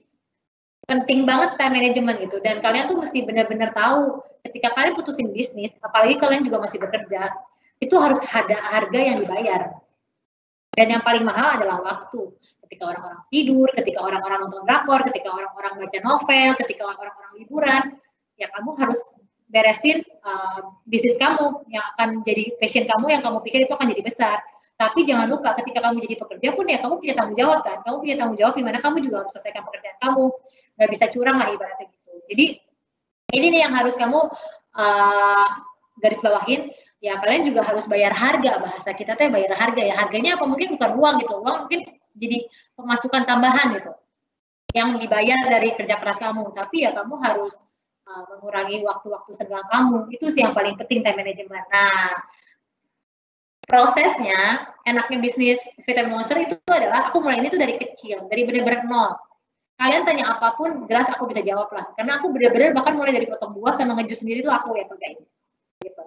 penting banget time management gitu, dan kalian tuh mesti benar-benar tahu ketika kalian putusin bisnis, apalagi kalian juga masih bekerja, itu harus ada harga yang dibayar. Dan yang paling mahal adalah waktu. Ketika orang-orang tidur, ketika orang-orang nonton drakor, ketika orang-orang baca novel, ketika orang-orang liburan, ya kamu harus beresin bisnis kamu yang akan jadi passion kamu, yang kamu pikir itu akan jadi besar. Tapi jangan lupa ketika kamu jadi pekerja pun ya kamu punya tanggung jawab kan. Kamu punya tanggung jawab di mana kamu juga harus selesaikan pekerjaan kamu. Nggak bisa curang lah ibaratnya gitu. Jadi ini nih yang harus kamu garis bawahin. Ya kalian juga harus bayar harga, bahasa kita teh bayar harga ya. Harganya apa, mungkin bukan uang gitu, uang mungkin jadi pemasukan tambahan gitu yang dibayar dari kerja keras kamu, tapi ya kamu harus mengurangi waktu-waktu senggang kamu. Itu sih yang paling penting, time management. Nah, prosesnya, enaknya bisnis Vitamin Monster itu adalah aku mulai ini tuh dari kecil, dari benar-benar nol. Kalian tanya apapun, jelas aku bisa jawab lah. Karena aku benar-benar bahkan mulai dari potong buah sama ngejus sendiri tuh aku yang kerjain. Gitu.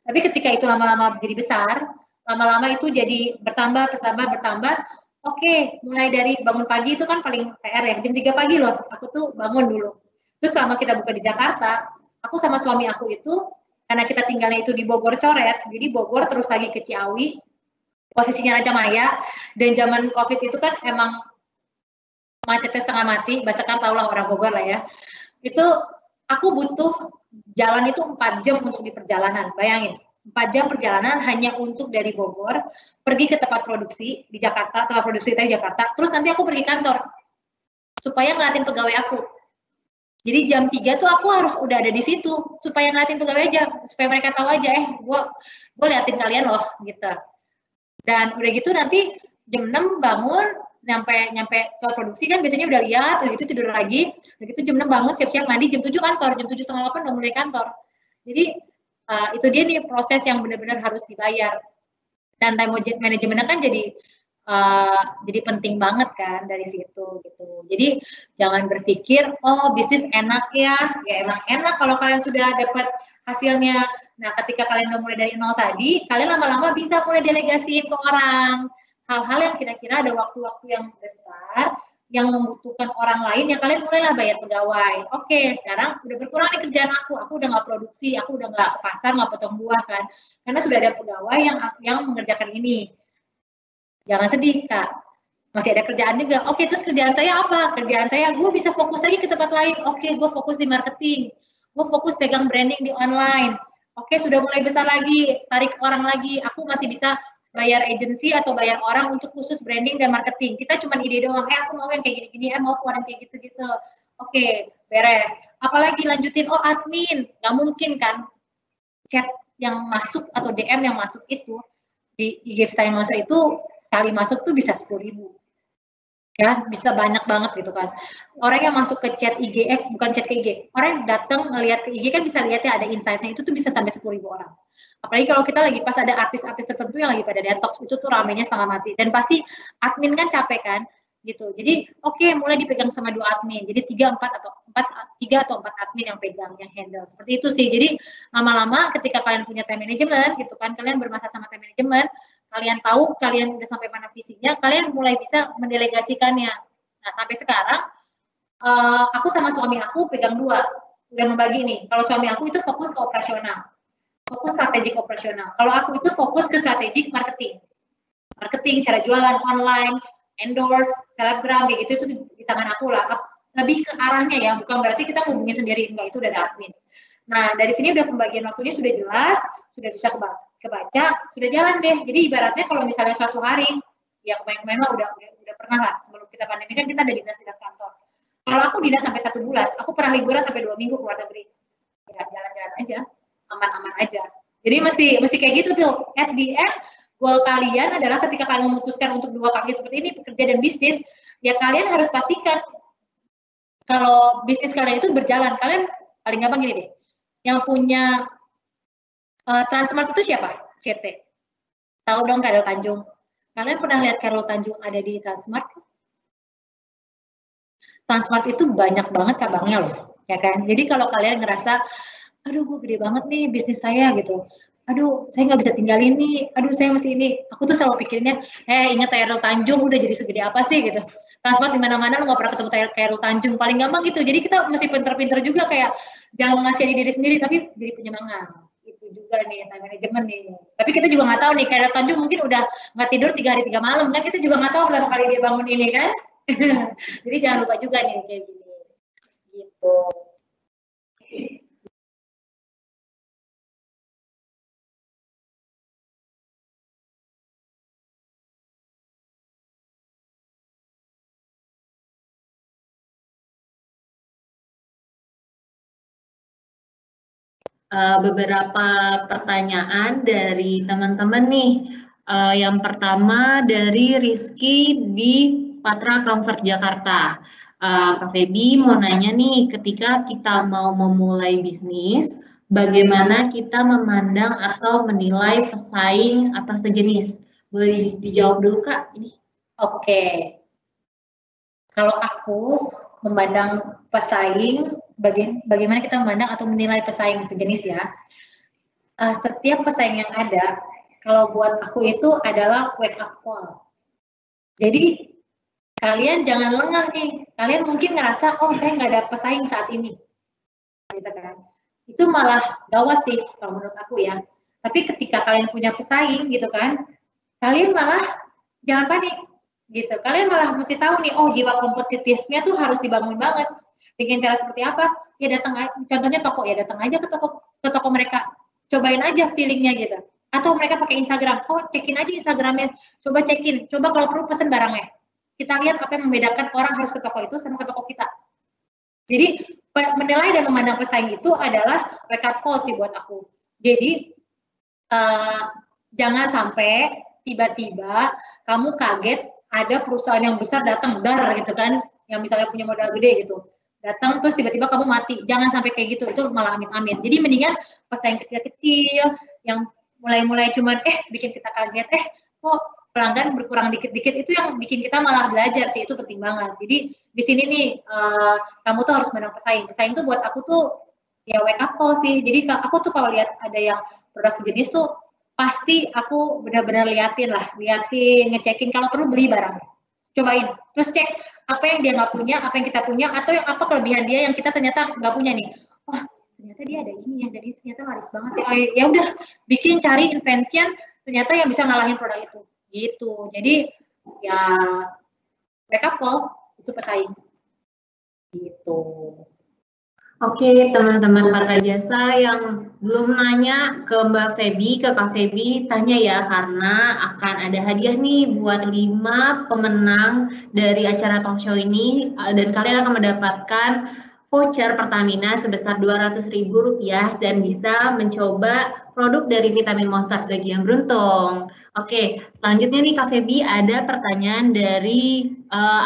Tapi ketika itu lama-lama jadi besar, lama-lama itu jadi bertambah. Oke, mulai dari bangun pagi itu kan paling PR ya, jam 3 pagi loh, aku tuh bangun dulu. Terus selama kita buka di Jakarta, aku sama suami aku itu, karena kita tinggalnya itu di Bogor Coret, jadi Bogor terus lagi ke Ciawi, posisinya Raja Maya, dan zaman COVID itu kan emang macetnya setengah mati, bahasa kan tau lah orang Bogor lah ya. Itu aku butuh jalan itu 4 jam untuk di perjalanan, bayangin. 4 jam perjalanan hanya untuk dari Bogor, pergi ke tempat produksi di Jakarta, tempat produksi di Jakarta, terus nanti aku pergi kantor, supaya ngeliatin pegawai aku. Jadi jam 3 tuh aku harus udah ada di situ, supaya ngeliatin pegawai aja, supaya mereka tahu aja, gue liatin kalian loh, gitu. Dan udah gitu nanti jam 6 bangun, nyampe tempat produksi kan biasanya udah lihat, udah gitu tidur lagi, udah gitu jam 6 bangun, siap-siap mandi, jam 7 kantor, jam 7 setengah 8 udah mulai kantor. Jadi itu dia nih proses yang benar-benar harus dibayar. Dan time manajemennya kan jadi penting banget kan dari situ gitu. Jadi jangan berpikir oh bisnis enak ya emang enak kalau kalian sudah dapat hasilnya. Nah ketika kalian udah mulai dari nol tadi, kalian lama-lama bisa mulai delegasiin ke orang hal-hal yang kira-kira ada waktu-waktu yang besar yang membutuhkan orang lain yang kalian mulailah bayar pegawai. Oke, sekarang udah berkurang nih kerjaan aku udah nggak produksi, aku udah nggak ke pasar, nggak potong buah kan, karena sudah ada pegawai yang mengerjakan ini. Jangan sedih Kak, masih ada kerjaan juga. Oke, terus kerjaan saya apa? Kerjaan saya, gue bisa fokus lagi ke tempat lain. Oke, gue fokus di marketing, gue fokus pegang branding di online. Oke, sudah mulai besar lagi, tarik orang lagi, aku masih bisa bayar agensi atau bayar orang untuk khusus branding dan marketing. Kita cuma ide doang, aku mau yang kayak gini-gini, mau keluarin kayak gitu-gitu. Oke, beres. Apalagi lanjutin, oh admin, nggak mungkin kan chat yang masuk atau DM yang masuk itu di IG Vitamin Monster itu sekali masuk tuh bisa 10.000. Ya, bisa banyak banget gitu kan. Orang yang masuk ke chat IG, bukan chat ke IG, orang yang datang ngelihat ke IG kan bisa lihatnya ada insight-nya, itu tuh bisa sampai 10.000 orang. Apalagi kalau kita lagi pas ada artis-artis tertentu yang lagi pada detox, itu tuh ramenya setengah mati. Dan pasti admin kan capek kan, gitu. Jadi mulai dipegang sama 2 admin. Jadi 3 atau 4 admin yang pegang, yang handle. Seperti itu sih. Jadi lama-lama ketika kalian punya time management gitu kan, kalian bermasa sama time management, kalian tahu kalian udah sampai mana visinya, kalian mulai bisa mendelegasikannya. Nah, sampai sekarang aku sama suami aku pegang 2, udah membagi nih. Kalau suami aku itu fokus ke operasional, fokus strategik operasional. Kalau aku itu fokus ke strategik marketing. Marketing, cara jualan online, endorse, selebgram, kayak gitu itu di tangan aku lah. Lebih ke arahnya ya, bukan berarti kita ngubungin sendiri, enggak, itu udah ada admin. Nah, dari sini udah pembagian waktunya sudah jelas, sudah bisa kebaca, sudah jalan deh. Jadi ibaratnya kalau misalnya suatu hari, ya kemarin-kemarin lah udah pernah lah, sebelum kita pandemi kan kita ada dinas-dinas kantor. Kalau aku dinas sampai 1 bulan, aku pernah liburan sampai 2 minggu keluar negeri. Ya jalan-jalan aja, aman-aman aja. Jadi mesti kayak gitu tuh. At the end, goal kalian adalah ketika kalian memutuskan untuk 2 kaki seperti ini, pekerja dan bisnis, ya kalian harus pastikan kalau bisnis kalian itu berjalan. Kalian paling gampang gini deh, yang punya Transmart itu siapa? CT. Tahu dong Karel Tanjung. Kalian pernah lihat Karel Tanjung ada di Transmart? Transmart itu banyak banget cabangnya loh, ya kan? Jadi kalau kalian ngerasa, aduh gue gede banget nih bisnis saya gitu, aduh saya nggak bisa tinggalin nih, aduh saya masih ini, aku tuh selalu pikirinnya, ingat Karel Tanjung udah jadi segede apa sih gitu. Transmart di mana-mana lo nggak pernah ketemu Karel Tanjung, paling gampang gitu. Jadi kita mesti pinter-pinter juga kayak jangan ngasih diri sendiri, tapi jadi penyemangat. Itu juga nih time management nih. Tapi kita juga nggak tahu nih Karel Tanjung mungkin udah nggak tidur 3 hari 3 malam kan, kita juga nggak tahu berapa kali dia bangun ini kan. Jadi jangan lupa juga nih kayak gini. Gitu. Beberapa pertanyaan dari teman-teman nih. Yang pertama dari Rizky di Patra Comfort Jakarta. Kak Febi mau nanya nih, ketika kita mau memulai bisnis, bagaimana kita memandang atau menilai pesaing atau sejenis? Boleh dijawab dulu Kak? Ini. Oke. Kalau aku memandang pesaing, bagaimana kita memandang atau menilai pesaing sejenis ya. Setiap pesaing yang ada, kalau buat aku itu adalah wake up call. Jadi kalian jangan lengah nih. Kalian mungkin ngerasa, oh saya nggak ada pesaing saat ini. Gitu kan. Itu malah gawat sih kalau menurut aku ya. Tapi ketika kalian punya pesaing gitu kan, kalian malah jangan panik gitu. Kalian malah mesti tahu nih, oh jiwa kompetitifnya tuh harus dibangun banget. Dengan cara seperti apa? Ya datang, contohnya toko ya, datang aja ke toko mereka, cobain aja feelingnya gitu. Atau mereka pakai Instagram, oh cekin aja Instagramnya, coba cekin, coba kalau perlu pesen barangnya. Kita lihat apa yang membedakan orang harus ke toko itu sama ke toko kita. Jadi menilai dan memandang pesaing itu adalah wake up call sih buat aku. Jadi jangan sampai tiba-tiba kamu kaget ada perusahaan yang besar datang dar gitu kan, yang misalnya punya modal gede gitu, datang terus tiba-tiba kamu mati. Jangan sampai kayak gitu, itu malah amit-amit. Jadi mendingan pesaing kecil-kecil yang mulai-mulai cuman bikin kita kaget, kok pelanggan berkurang dikit-dikit, itu yang bikin kita malah belajar sih, itu penting banget. Jadi di sini nih kamu tuh harus menang pesaing. Pesaing tuh buat aku tuh ya wake up call sih. Jadi aku tuh kalau lihat ada yang produk sejenis tuh pasti aku benar-benar liatin, ngecekin, kalau perlu beli barang, cobain, terus cek apa yang dia nggak punya, apa yang kita punya, atau yang apa kelebihan dia yang kita ternyata nggak punya nih. Wah, ternyata dia ada ini ya, dari ternyata laris banget ya. Ya udah, bikin cari invention ternyata yang bisa ngalahin produk itu. Gitu. Jadi ya wake up call itu pesaing. Gitu. Oke, teman-teman Patra Jasa yang belum nanya ke Mbak Feby, ke Kak Feby, tanya ya, karena akan ada hadiah nih buat 5 pemenang dari acara talk show ini, dan kalian akan mendapatkan voucher Pertamina sebesar Rp200.000 dan bisa mencoba produk dari Vitamin Monster bagi yang beruntung. Oke, selanjutnya nih Kak Feby ada pertanyaan dari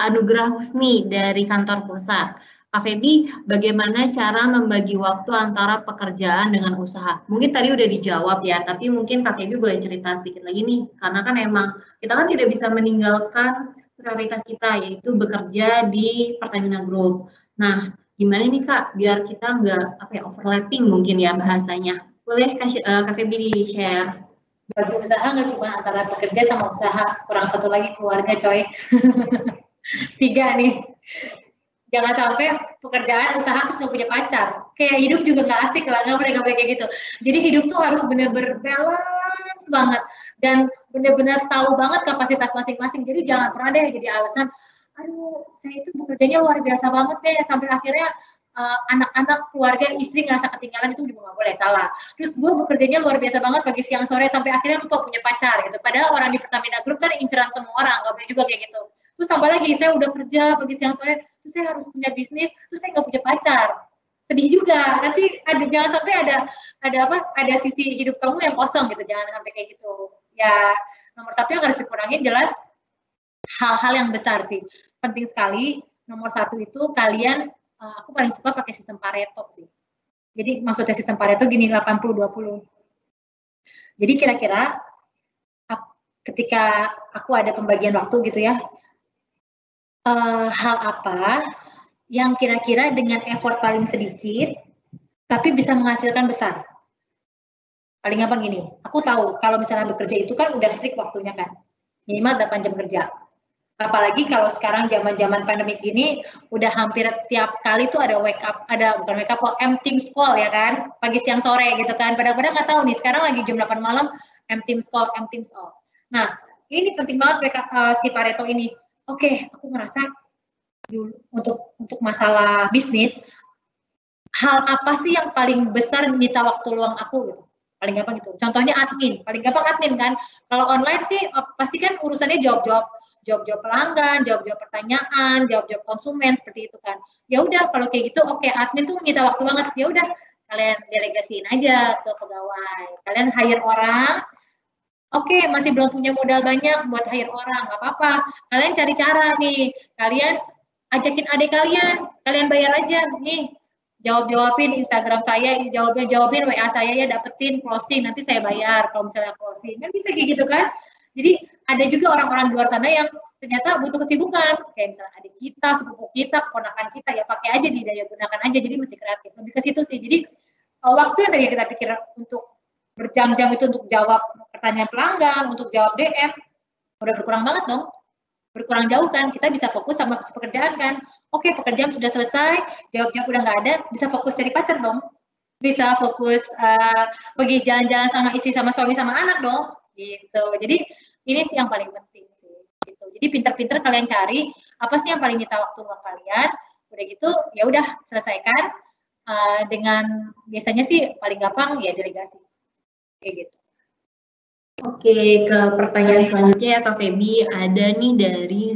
Anugrah Husni dari kantor pusat. Kak Feby, bagaimana cara membagi waktu antara pekerjaan dengan usaha? Mungkin tadi udah dijawab ya, tapi mungkin Kak Feby boleh cerita sedikit lagi nih, karena kan emang kita kan tidak bisa meninggalkan prioritas kita, yaitu bekerja di Pertamina Group. Nah, gimana nih Kak, biar kita nggak overlapping mungkin ya bahasanya. Boleh Kak Feby di-share? Bagi usaha nggak cuma antara pekerja sama usaha, kurang satu lagi keluarga coy. 3 nih. Jangan sampai pekerjaan, usaha terus nggak punya pacar. Kayak hidup juga nggak asik lah, nggak boleh kayak gitu. Jadi hidup tuh harus benar-benar balance banget dan benar-benar tahu banget kapasitas masing-masing. Jadi jangan pernah deh jadi alasan, aduh saya itu bekerjanya luar biasa banget deh sampai akhirnya anak-anak, keluarga, istri ngerasa ketinggalan, itu juga nggak boleh, salah. Terus gue bekerjanya luar biasa banget pagi siang sore sampai akhirnya lupa punya pacar gitu. Padahal orang di Pertamina Group kan inceran semua orang, nggak boleh juga kayak gitu. Terus tambah lagi saya udah kerja pagi siang sore, terus saya harus punya bisnis, terus saya nggak punya pacar, sedih juga. Nanti jangan sampai ada sisi hidup kamu yang kosong gitu, jangan sampai kayak gitu ya. Nomor satu yang harus dikurangin jelas hal-hal yang besar sih, penting sekali. Nomor satu itu kalian, aku paling suka pakai sistem Pareto sih. Jadi maksudnya sistem Pareto gini, 80-20. Jadi kira-kira ketika aku ada pembagian waktu gitu ya, hal apa yang kira-kira dengan effort paling sedikit tapi bisa menghasilkan besar. Paling gampang gini, aku tahu kalau misalnya bekerja itu kan udah strict waktunya kan, minimal 8 jam kerja. Apalagi kalau sekarang zaman-zaman pandemik gini, udah hampir tiap kali tuh ada bukan wake up call, M-Teams call ya kan, pagi siang sore gitu kan. Padahal nggak tahu nih, sekarang lagi jam 8 malam, M-Teams call. Nah, ini penting banget si Pareto ini. Oke, aku ngerasa untuk masalah bisnis, hal apa sih yang paling besar menyita waktu luang aku gitu. Paling gampang gitu. Contohnya admin, paling gampang admin kan. Kalau online sih pasti kan urusannya jawab-jawab pelanggan, jawab-jawab pertanyaan, jawab-jawab konsumen seperti itu kan. Ya udah kalau kayak gitu, oke, admin tuh menyita waktu banget. Ya udah kalian delegasiin aja ke pegawai. Kalian hire orang. Oke, masih belum punya modal banyak buat hire orang, nggak apa-apa. Kalian cari cara nih. Kalian ajakin adik kalian bayar aja nih. jawabin Instagram saya, jawabin WA saya ya, dapetin closing, nanti saya bayar kalau misalnya closing. Kan bisa kayak gitu kan. Jadi ada juga orang-orang di luar sana yang ternyata butuh kesibukan, kayak misalnya adik kita, sepupu kita, keponakan kita, ya pakai aja, didaya gunakan aja, jadi masih kreatif. Lebih ke situ sih. Jadi waktu yang tadi kita pikir untuk berjam-jam itu untuk jawab pertanyaan pelanggan, untuk jawab DM, udah berkurang banget dong. Berkurang jauh kan, kita bisa fokus sama pekerjaan kan. Oke, pekerjaan sudah selesai, jawab-jawab udah nggak ada, bisa fokus cari pacar dong. Bisa fokus pergi jalan-jalan sama istri, sama suami, sama anak dong. Gitu. Jadi ini sih yang paling penting sih. Gitu. Jadi pinter-pinter kalian cari apa sih yang paling nyita waktu buat kalian. Udah gitu, ya udah selesaikan dengan biasanya sih paling gampang ya delegasi. Kayak gitu. Oke, ke pertanyaan selanjutnya ya Kak Feby. Ada nih dari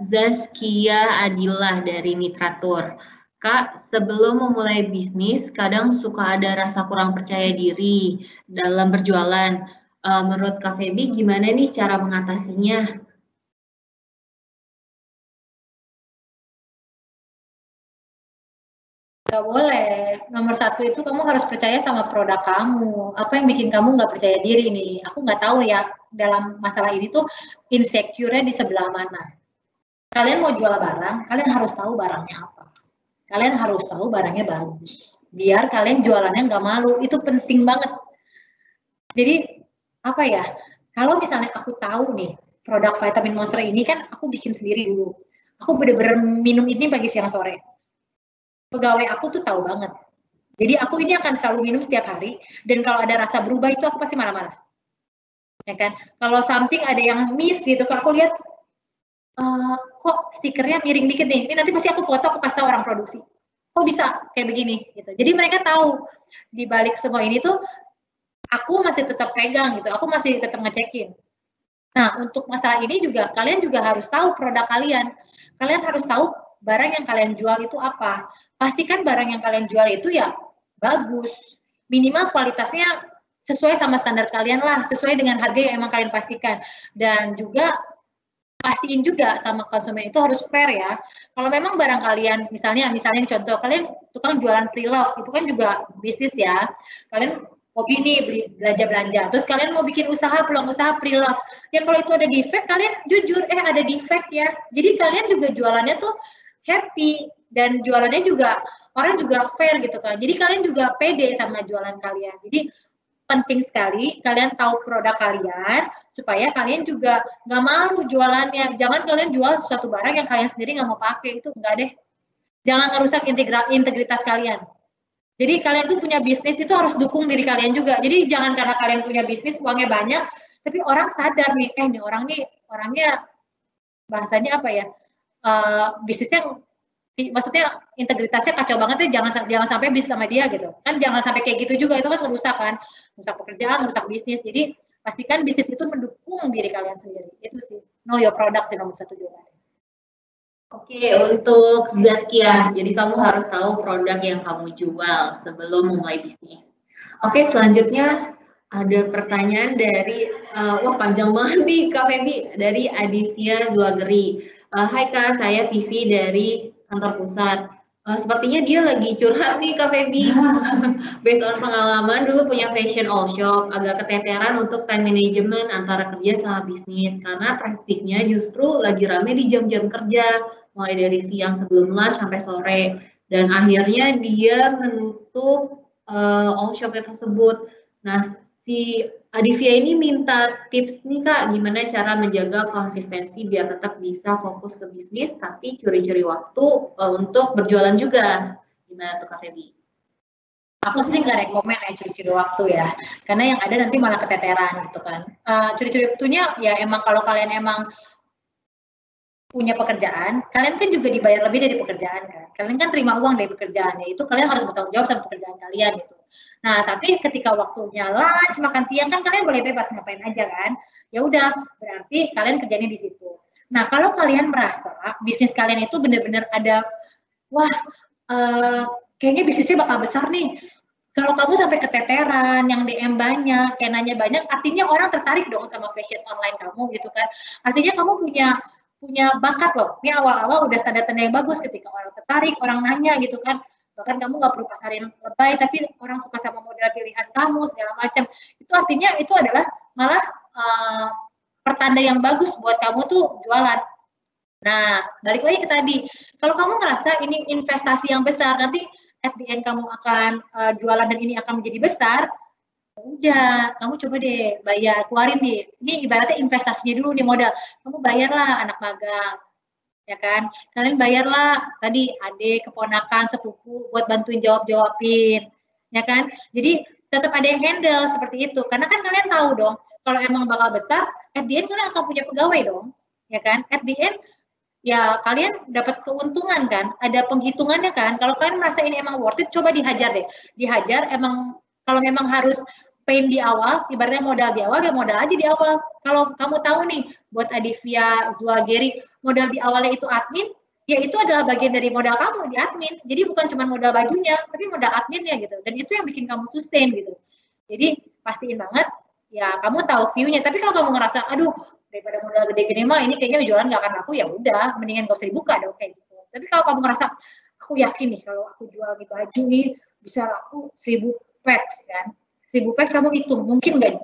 Zaskia Adillah dari Mitratur. Kak, sebelum memulai bisnis, kadang suka ada rasa kurang percaya diri dalam berjualan. Menurut Kak Feby, gimana nih cara mengatasinya? Gak boleh. Nomor satu itu kamu harus percaya sama produk kamu. Apa yang bikin kamu nggak percaya diri nih? Aku nggak tahu ya dalam masalah ini tuh insecure-nya di sebelah mana. Kalian mau jual barang, kalian harus tahu barangnya apa. Kalian harus tahu barangnya bagus. Biar kalian jualannya nggak malu. Itu penting banget. Jadi apa ya? Kalau misalnya aku tahu nih produk vitamin Monster ini kan aku bikin sendiri dulu. Aku bener-bener minum ini pagi siang sore. Pegawai aku tuh tahu banget. Jadi aku ini akan selalu minum setiap hari dan kalau ada rasa berubah itu aku pasti marah-marah. Ya kan? Kalau something ada yang miss gitu, kalau aku lihat kok stikernya miring dikit nih. Ini nanti pasti aku foto, aku kasih tahu orang produksi. Kok bisa kayak begini gitu. Jadi mereka tahu di balik semua ini tuh aku masih tetap pegang gitu. Aku masih tetap ngecekin. Nah, untuk masalah ini juga kalian juga harus tahu produk kalian. Kalian harus tahu barang yang kalian jual itu apa. Pastikan barang yang kalian jual itu ya bagus. Minimal kualitasnya sesuai sama standar kalian lah, sesuai dengan harga yang emang kalian pastikan. Dan juga pastiin juga sama konsumen itu harus fair ya. Kalau memang barang kalian, misalnya contoh kalian tukang jualan pre-love, itu kan juga bisnis ya. Kalian hobi nih beli belanja-belanja, terus kalian mau bikin usaha, peluang usaha pre-love. Ya kalau itu ada defect, kalian jujur, ada defect ya. Jadi kalian juga jualannya tuh happy, dan jualannya juga orang juga fair gitu kan. Jadi kalian juga pede sama jualan kalian. Jadi penting sekali kalian tahu produk kalian supaya kalian juga nggak malu jualannya. Jangan kalian jual sesuatu barang yang kalian sendiri nggak mau pakai, itu enggak deh. Jangan ngerusak integritas kalian. Jadi kalian tuh punya bisnis itu harus dukung diri kalian juga. Jadi jangan karena kalian punya bisnis uangnya banyak, tapi orang sadar nih, nih orang nih orangnya bahasanya apa ya? Bisnisnya maksudnya integritasnya kacau banget ya, jangan sampai bisnis sama dia gitu kan, jangan sampai kayak gitu juga, itu kan merusak kan, merusak pekerjaan, merusak bisnis. Jadi pastikan bisnis itu mendukung diri kalian sendiri, itu sih know your product sih nomor satu juga. Oke, untuk Zaskia, jadi kamu harus tahu produk yang kamu jual sebelum memulai bisnis. Oke, selanjutnya ada pertanyaan dari, wah panjang banget nih Kak Feby, dari Aditya Zuageri. Hai Kak, saya Vivi dari kantor pusat. Sepertinya dia lagi curhat nih Kak Feby. Based on pengalaman dulu punya fashion all shop, agak keteteran untuk time management antara kerja sama bisnis karena trafficnya justru lagi rame di jam-jam kerja, mulai dari siang sebelum lunch sampai sore, dan akhirnya dia menutup all shopnya tersebut. Nah, si Adivia ini minta tips nih Kak, gimana cara menjaga konsistensi biar tetap bisa fokus ke bisnis tapi curi-curi waktu untuk berjualan juga. Gimana tuh Kak Feby? Aku sih nggak rekomen ya curi-curi waktu ya, karena yang ada nanti malah keteteran gitu kan. Curi-curi waktunya ya emang kalau kalian emang punya pekerjaan, kalian kan juga dibayar lebih dari pekerjaan kan. Kalian kan terima uang dari pekerjaan, ya itu kalian harus bertanggung jawab sama pekerjaan kalian gitu. Nah, tapi ketika waktunya lunch, makan siang kan kalian boleh bebas ngapain aja kan. Ya udah, berarti kalian kerjanya di situ. Nah, kalau kalian merasa bisnis kalian itu benar-benar ada, wah, kayaknya bisnisnya bakal besar nih. Kalau kamu sampai keteteran, yang DM banyak, yang nanya banyak, artinya orang tertarik dong sama fashion online kamu gitu kan. Artinya kamu punya bakat loh. Ini awal-awal udah tanda-tanda yang bagus ketika orang tertarik, orang nanya gitu kan. Bahkan kamu nggak perlu pasarin lebay, tapi orang suka sama model pilihan kamu segala macam. Itu artinya itu adalah malah pertanda yang bagus buat kamu tuh jualan. Nah, balik lagi ke tadi. Kalau kamu ngerasa ini investasi yang besar, nanti at the end kamu akan jualan dan ini akan menjadi besar, udah, kamu coba deh bayar, keluarin deh. Ini ibaratnya investasinya dulu nih modal. Kamu bayarlah anak magang, ya kan? Kalian bayarlah tadi adik, keponakan, sepupu buat bantuin jawabin, ya kan? Jadi tetap ada yang handle seperti itu. Karena kan kalian tahu dong, kalau emang bakal besar, at the end kalian akan punya pegawai dong, ya kan? At the end ya kalian dapat keuntungan kan, ada penghitungannya kan. Kalau kalian merasa ini emang worth it, coba dihajar deh. Dihajar emang kalau memang harus pain di awal, ibaratnya modal di awal, ya modal aja di awal. Kalau kamu tahu nih, buat Adivia, Zuageri, modal di awalnya itu admin, ya itu adalah bagian dari modal kamu di admin. Jadi bukan cuma modal bajunya, tapi modal adminnya gitu. Dan itu yang bikin kamu sustain gitu. Jadi pastiin banget, ya kamu tahu view-nya. Tapi kalau kamu ngerasa, aduh daripada modal gede-gede mah ini kayaknya jualan nggak akan laku, ya udah mendingan gak usah dibuka dong kayak gitu. Tapi kalau kamu ngerasa aku yakin nih kalau aku jual di baju nih bisa laku 1000 packs kan, 1000 packs kamu hitung mungkin nggak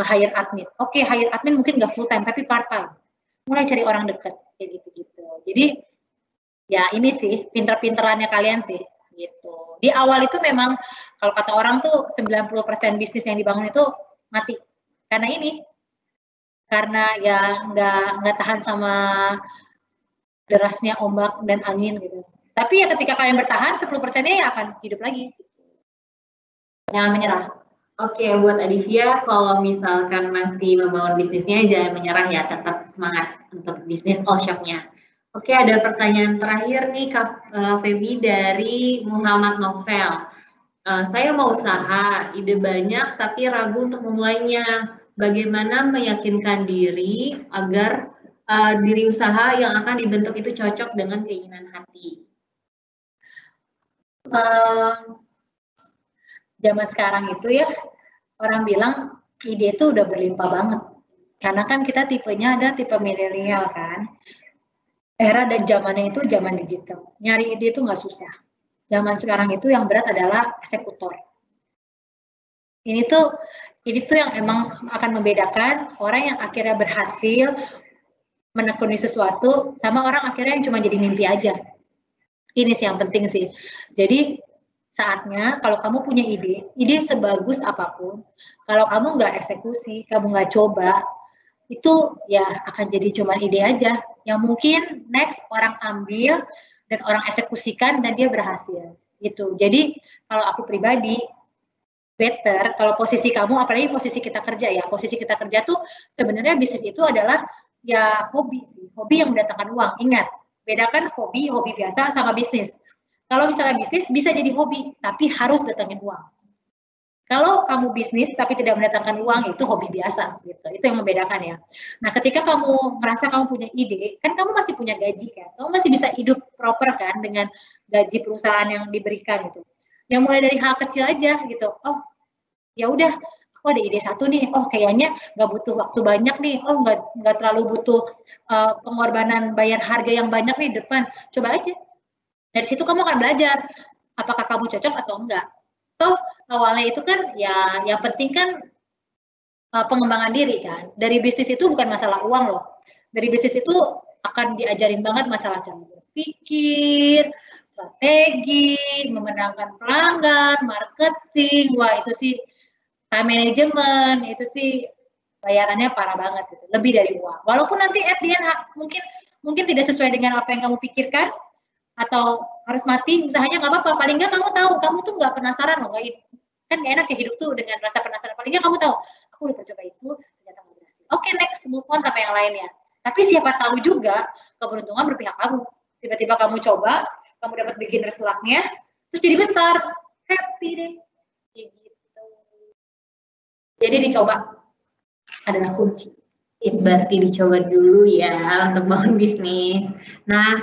hire admin. Oke, hire admin mungkin nggak full time tapi part time, mulai cari orang deket kayak gitu. Jadi ya ini sih pinter-pinterannya kalian sih gitu. Di awal itu memang kalau kata orang tuh 90% bisnis yang dibangun itu mati karena ini, karena ya nggak tahan sama derasnya ombak dan angin gitu. Tapi ya ketika kalian bertahan 10%-nya ya akan hidup lagi. Jangan menyerah. Oke, buat Adivia, kalau misalkan masih membangun bisnisnya, jangan menyerah ya, tetap semangat untuk bisnis all shop-nya. Oke, ada pertanyaan terakhir nih, Kak Feby dari Muhammad Novel. Saya mau usaha, ide banyak tapi ragu untuk memulainya. Bagaimana meyakinkan diri agar diri usaha yang akan dibentuk itu cocok dengan keinginan hati? Zaman sekarang itu ya, orang bilang ide itu udah berlimpah banget. Karena kan kita tipenya ada tipe milenial kan. Era dan zamannya itu zaman digital. Nyari ide itu nggak susah. Zaman sekarang itu yang berat adalah eksekutor. Ini tuh yang emang akan membedakan orang yang akhirnya berhasil menekuni sesuatu sama orang akhirnya yang cuma jadi mimpi aja. Ini sih yang penting sih. Jadi saatnya kalau kamu punya ide sebagus apapun, kalau kamu nggak eksekusi, kamu nggak coba, itu ya akan jadi cuma ide aja. Yang mungkin next orang ambil dan orang eksekusikan dan dia berhasil. Gitu. Jadi kalau aku pribadi, better kalau posisi kamu, apalagi posisi kita kerja ya, posisi kita kerja tuh sebenarnya bisnis itu adalah ya hobi sih, hobi yang mendatangkan uang. Ingat, bedakan hobi biasa sama bisnis. Kalau misalnya bisnis bisa jadi hobi, tapi harus datangin uang. Kalau kamu bisnis tapi tidak mendatangkan uang, itu hobi biasa gitu. Itu yang membedakan ya. Nah, ketika kamu merasa kamu punya ide, kan kamu masih punya gaji kan. Kamu masih bisa hidup proper kan dengan gaji perusahaan yang diberikan gitu. Yang mulai dari hal kecil aja gitu. Oh, ya udah, aku ada ide satu nih. Oh, kayaknya nggak butuh waktu banyak nih. Oh, nggak terlalu butuh pengorbanan bayar harga yang banyak nih di depan. Coba aja. Dari situ kamu akan belajar apakah kamu cocok atau enggak. Toh awalnya itu kan ya yang penting kan pengembangan diri kan. Dari bisnis itu bukan masalah uang loh. Dari bisnis itu akan diajarin banget masalah cara berpikir, strategi, memenangkan pelanggan, marketing. Wah, itu sih time management, itu sih bayarannya parah banget gitu. Lebih dari uang. Walaupun nanti at the end mungkin tidak sesuai dengan apa yang kamu pikirkan atau harus mati usahanya, nggak apa-apa. Paling nggak kamu tahu, kamu tuh nggak penasaran loh. Kan nggak enak ya hidup tuh dengan rasa penasaran. Paling nggak kamu tahu, aku udah coba itu, ternyata nggak berhasil. Oke, next, move on sampai yang lainnya. Tapi siapa tahu juga keberuntungan berpihak kamu. Tiba-tiba kamu coba, kamu dapat beginner luck-nya, terus jadi besar. Happy deh. Gitu. Jadi dicoba adalah kunci. Berarti dicoba dulu ya untuk bangun bisnis. Nah,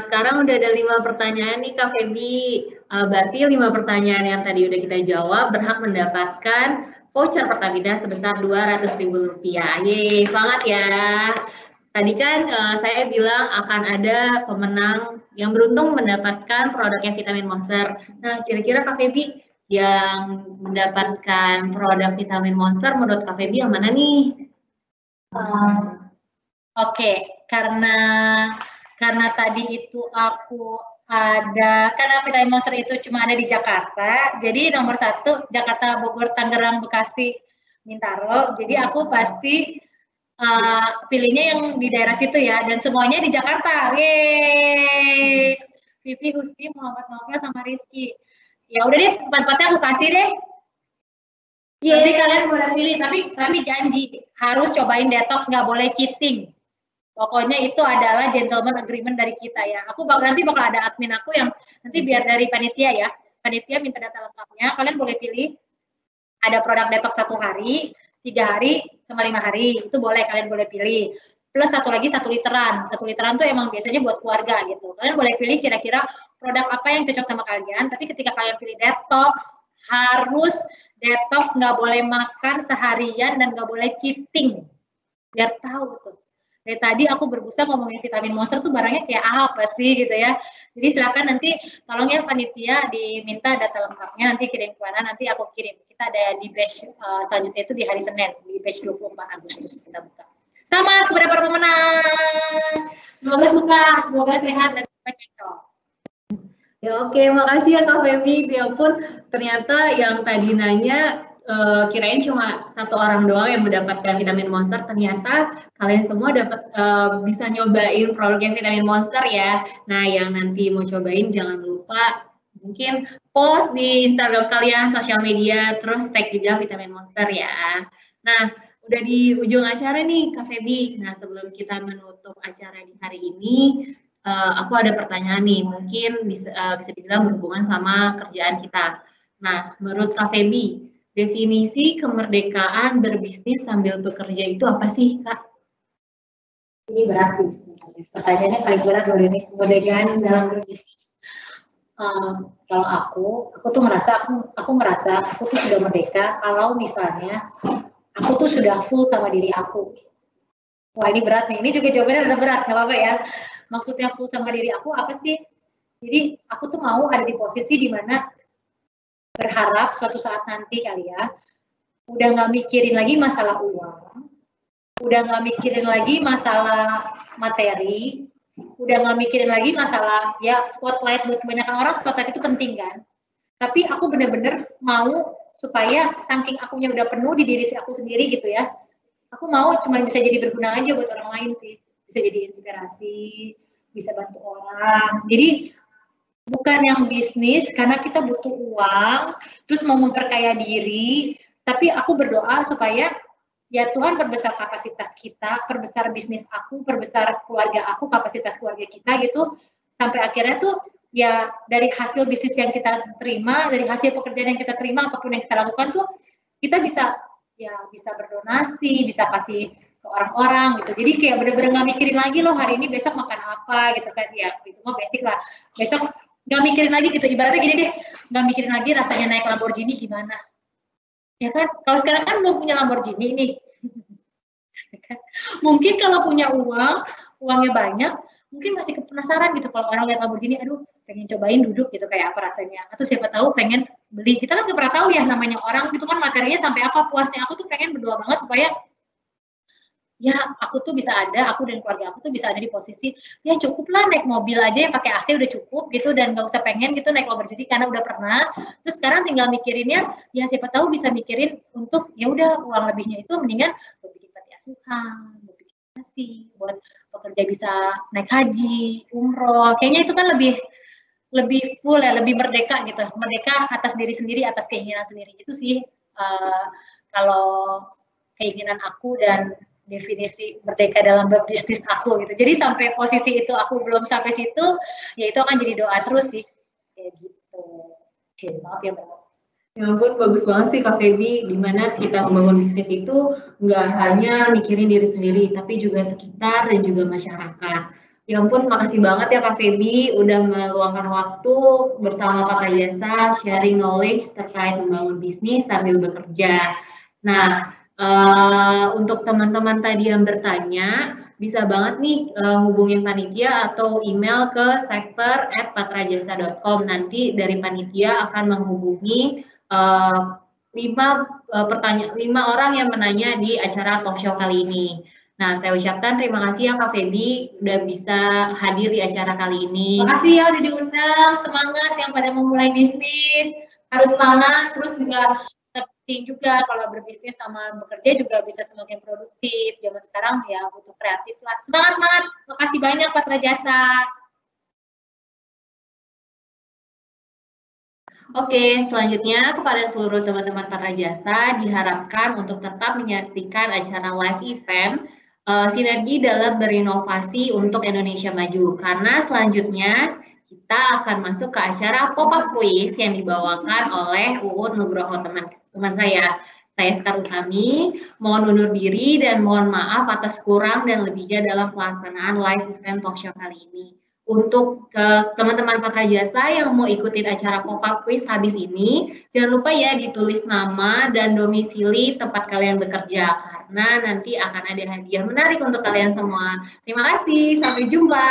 sekarang udah ada 5 pertanyaan nih Kak Feby. Berarti 5 pertanyaan yang tadi udah kita jawab berhak mendapatkan voucher Pertamina sebesar Rp200.000. Yeay, selamat ya. tadi kan saya bilang akan ada pemenang yang beruntung mendapatkan produknya Vitamin Monster. Nah, kira-kira Kak Feby yang mendapatkan produk Vitamin Monster menurut Kak Feby yang mana nih? Oke, karena tadi itu aku karena Vitamin Monster itu cuma ada di Jakarta, jadi nomor 1 Jakarta, Bogor, Tangerang, Bekasi, Bintaro. Jadi aku pasti pilihnya yang di daerah situ ya, dan semuanya di Jakarta. Yeay! Vivi, Husni, Muhammad Novel, sama Rizky. Ya udah deh, tempat-tempatnya aku kasih deh. Nanti kalian boleh pilih, tapi janji harus cobain detox, nggak boleh cheating. Pokoknya itu adalah gentleman agreement dari kita ya. Nanti bakal ada admin aku yang nanti biar dari panitia ya. Panitia minta data lengkapnya. Kalian boleh pilih. Ada produk detox 1 hari, 3 hari, sama 5 hari. Itu boleh, kalian boleh pilih. Plus satu lagi 1 literan. 1 literan tuh emang biasanya buat keluarga gitu. Kalian boleh pilih kira-kira produk apa yang cocok sama kalian. Tapi ketika kalian pilih detox, harus detox, nggak boleh makan seharian dan nggak boleh cheating. Biar tahu tuh. Dari tadi aku berbusa ngomongin Vitamin Monster tuh barangnya kayak apa sih gitu ya. Jadi silakan nanti tolong ya panitia diminta data lengkapnya, nanti kirim ke mana, nanti aku kirim. Kita ada di batch selanjutnya itu di hari Senin, di batch 24 Agustus kita buka. Selamat kepada para pemenang. Semoga suka, semoga sehat, dan semoga cocok. Ya oke, makasih ya Kak Feby. Ya ampun, ternyata yang tadi nanya kirain cuma 1 orang doang yang mendapatkan Vitamin Monster, ternyata kalian semua dapat bisa nyobain produknya Vitamin Monster ya. Nah, yang nanti mau cobain jangan lupa mungkin post di Instagram kalian, sosial media, terus tag juga Vitamin Monster ya. Nah, udah di ujung acara nih Kak Feby. Nah, sebelum kita menutup acara di hari ini, aku ada pertanyaan nih, mungkin bisa dibilang berhubungan sama kerjaan kita. Nah, menurut Kak Feby, definisi kemerdekaan berbisnis sambil bekerja itu apa sih, Kak? Ini berat sih sebenarnya. Pertanyaannya paling berat loh ini, kemerdekaan dalam berbisnis. Kalau aku tuh ngerasa aku tuh sudah merdeka kalau misalnya aku tuh sudah full sama diri aku. Wah, ini berat nih. Ini juga jawabannya udah berat, nggak apa-apa ya. Maksudnya full sama diri aku apa sih? Jadi aku tuh mau ada di posisi di mana berharap suatu saat nanti kali ya, udah nggak mikirin lagi masalah uang, udah nggak mikirin lagi masalah materi, udah nggak mikirin lagi masalah ya spotlight. Buat kebanyakan orang spotlight itu penting kan, tapi aku bener-bener mau supaya saking akunya udah penuh di diri aku sendiri gitu ya, aku mau cuma bisa jadi berguna aja buat orang lain sih, bisa jadi inspirasi, bisa bantu orang. Jadi bukan yang bisnis karena kita butuh uang, terus mau memperkaya diri, tapi aku berdoa supaya ya Tuhan perbesar kapasitas kita, perbesar bisnis aku, perbesar keluarga aku, kapasitas keluarga kita gitu, sampai akhirnya tuh ya dari hasil bisnis yang kita terima, dari hasil pekerjaan yang kita terima, apapun yang kita lakukan tuh kita bisa berdonasi, bisa kasih ke orang-orang gitu. Jadi kayak bener-bener nggak mikirin lagi loh hari ini besok makan apa gitu kan, ya itu mah basic lah. Besok nggak mikirin lagi gitu, ibaratnya gini deh, nggak mikirin lagi rasanya naik Lamborghini gimana, ya kan? Kalau sekarang kan belum punya Lamborghini nih, mungkin kalau punya uangnya banyak, mungkin masih penasaran gitu kalau orang lihat Lamborghini, aduh pengen cobain duduk gitu kayak apa rasanya, atau siapa tahu pengen beli. Kita kan nggak pernah tahu ya namanya orang gitu kan materinya sampai apa puasnya. Aku tuh pengen berdoa banget supaya ya aku tuh bisa ada, aku dan keluarga aku tuh bisa ada di posisi ya cukup lah naik mobil aja yang pakai AC udah cukup gitu, dan nggak usah pengen gitu naik Lamborghini karena udah pernah. Terus sekarang tinggal mikirinnya ya siapa tahu bisa mikirin untuk ya udah uang lebihnya itu mendingan buat bikin panti asuhan, buat bikin nasi, buat pekerja bisa naik haji, umroh. Kayaknya itu kan lebih full ya, lebih merdeka gitu, merdeka atas diri sendiri, atas keinginan sendiri. Itu sih kalau keinginan aku dan definisi merdeka dalam berbisnis aku gitu. Jadi sampai posisi itu aku belum sampai situ, ya itu akan jadi doa terus sih, kayak gitu. Oke, maaf ya Mbak. Ya ampun, bagus banget sih Kak Feby, dimana kita membangun bisnis itu nggak hanya mikirin diri sendiri, tapi juga sekitar dan juga masyarakat. Ya ampun, makasih banget ya Kak Feby udah meluangkan waktu bersama Pak Prayasa, sharing knowledge terkait membangun bisnis sambil bekerja. Nah, untuk teman-teman tadi yang bertanya, bisa banget nih hubungin panitia atau email ke sekper@patrajasa.com. Nanti dari panitia akan menghubungi 5 orang yang menanya di acara talk show kali ini. Nah, saya ucapkan terima kasih ya Kak Feby udah bisa hadir di acara kali ini. Terima kasih ya udah diundang, semangat yang pada memulai bisnis, harus semangat, terus juga penting juga kalau berbisnis sama bekerja juga bisa semakin produktif. Zaman sekarang ya butuh kreatif lah. Semangat semangat. Makasih banyak Patra Jasa. Oke, selanjutnya kepada seluruh teman-teman Patra Jasa diharapkan untuk tetap menyaksikan acara live event sinergi dalam berinovasi untuk Indonesia Maju. Karena selanjutnya kita akan masuk ke acara pop-up quiz yang dibawakan oleh Uut Nugroho teman saya. Saya Sekar Utami, mohon undur diri dan mohon maaf atas kurang dan lebihnya dalam pelaksanaan live event talk show kali ini. Untuk teman-teman Patra Jasa yang mau ikutin acara pop-up quiz habis ini, jangan lupa ya ditulis nama dan domisili tempat kalian bekerja, karena nanti akan ada hadiah menarik untuk kalian semua. Terima kasih, sampai jumpa.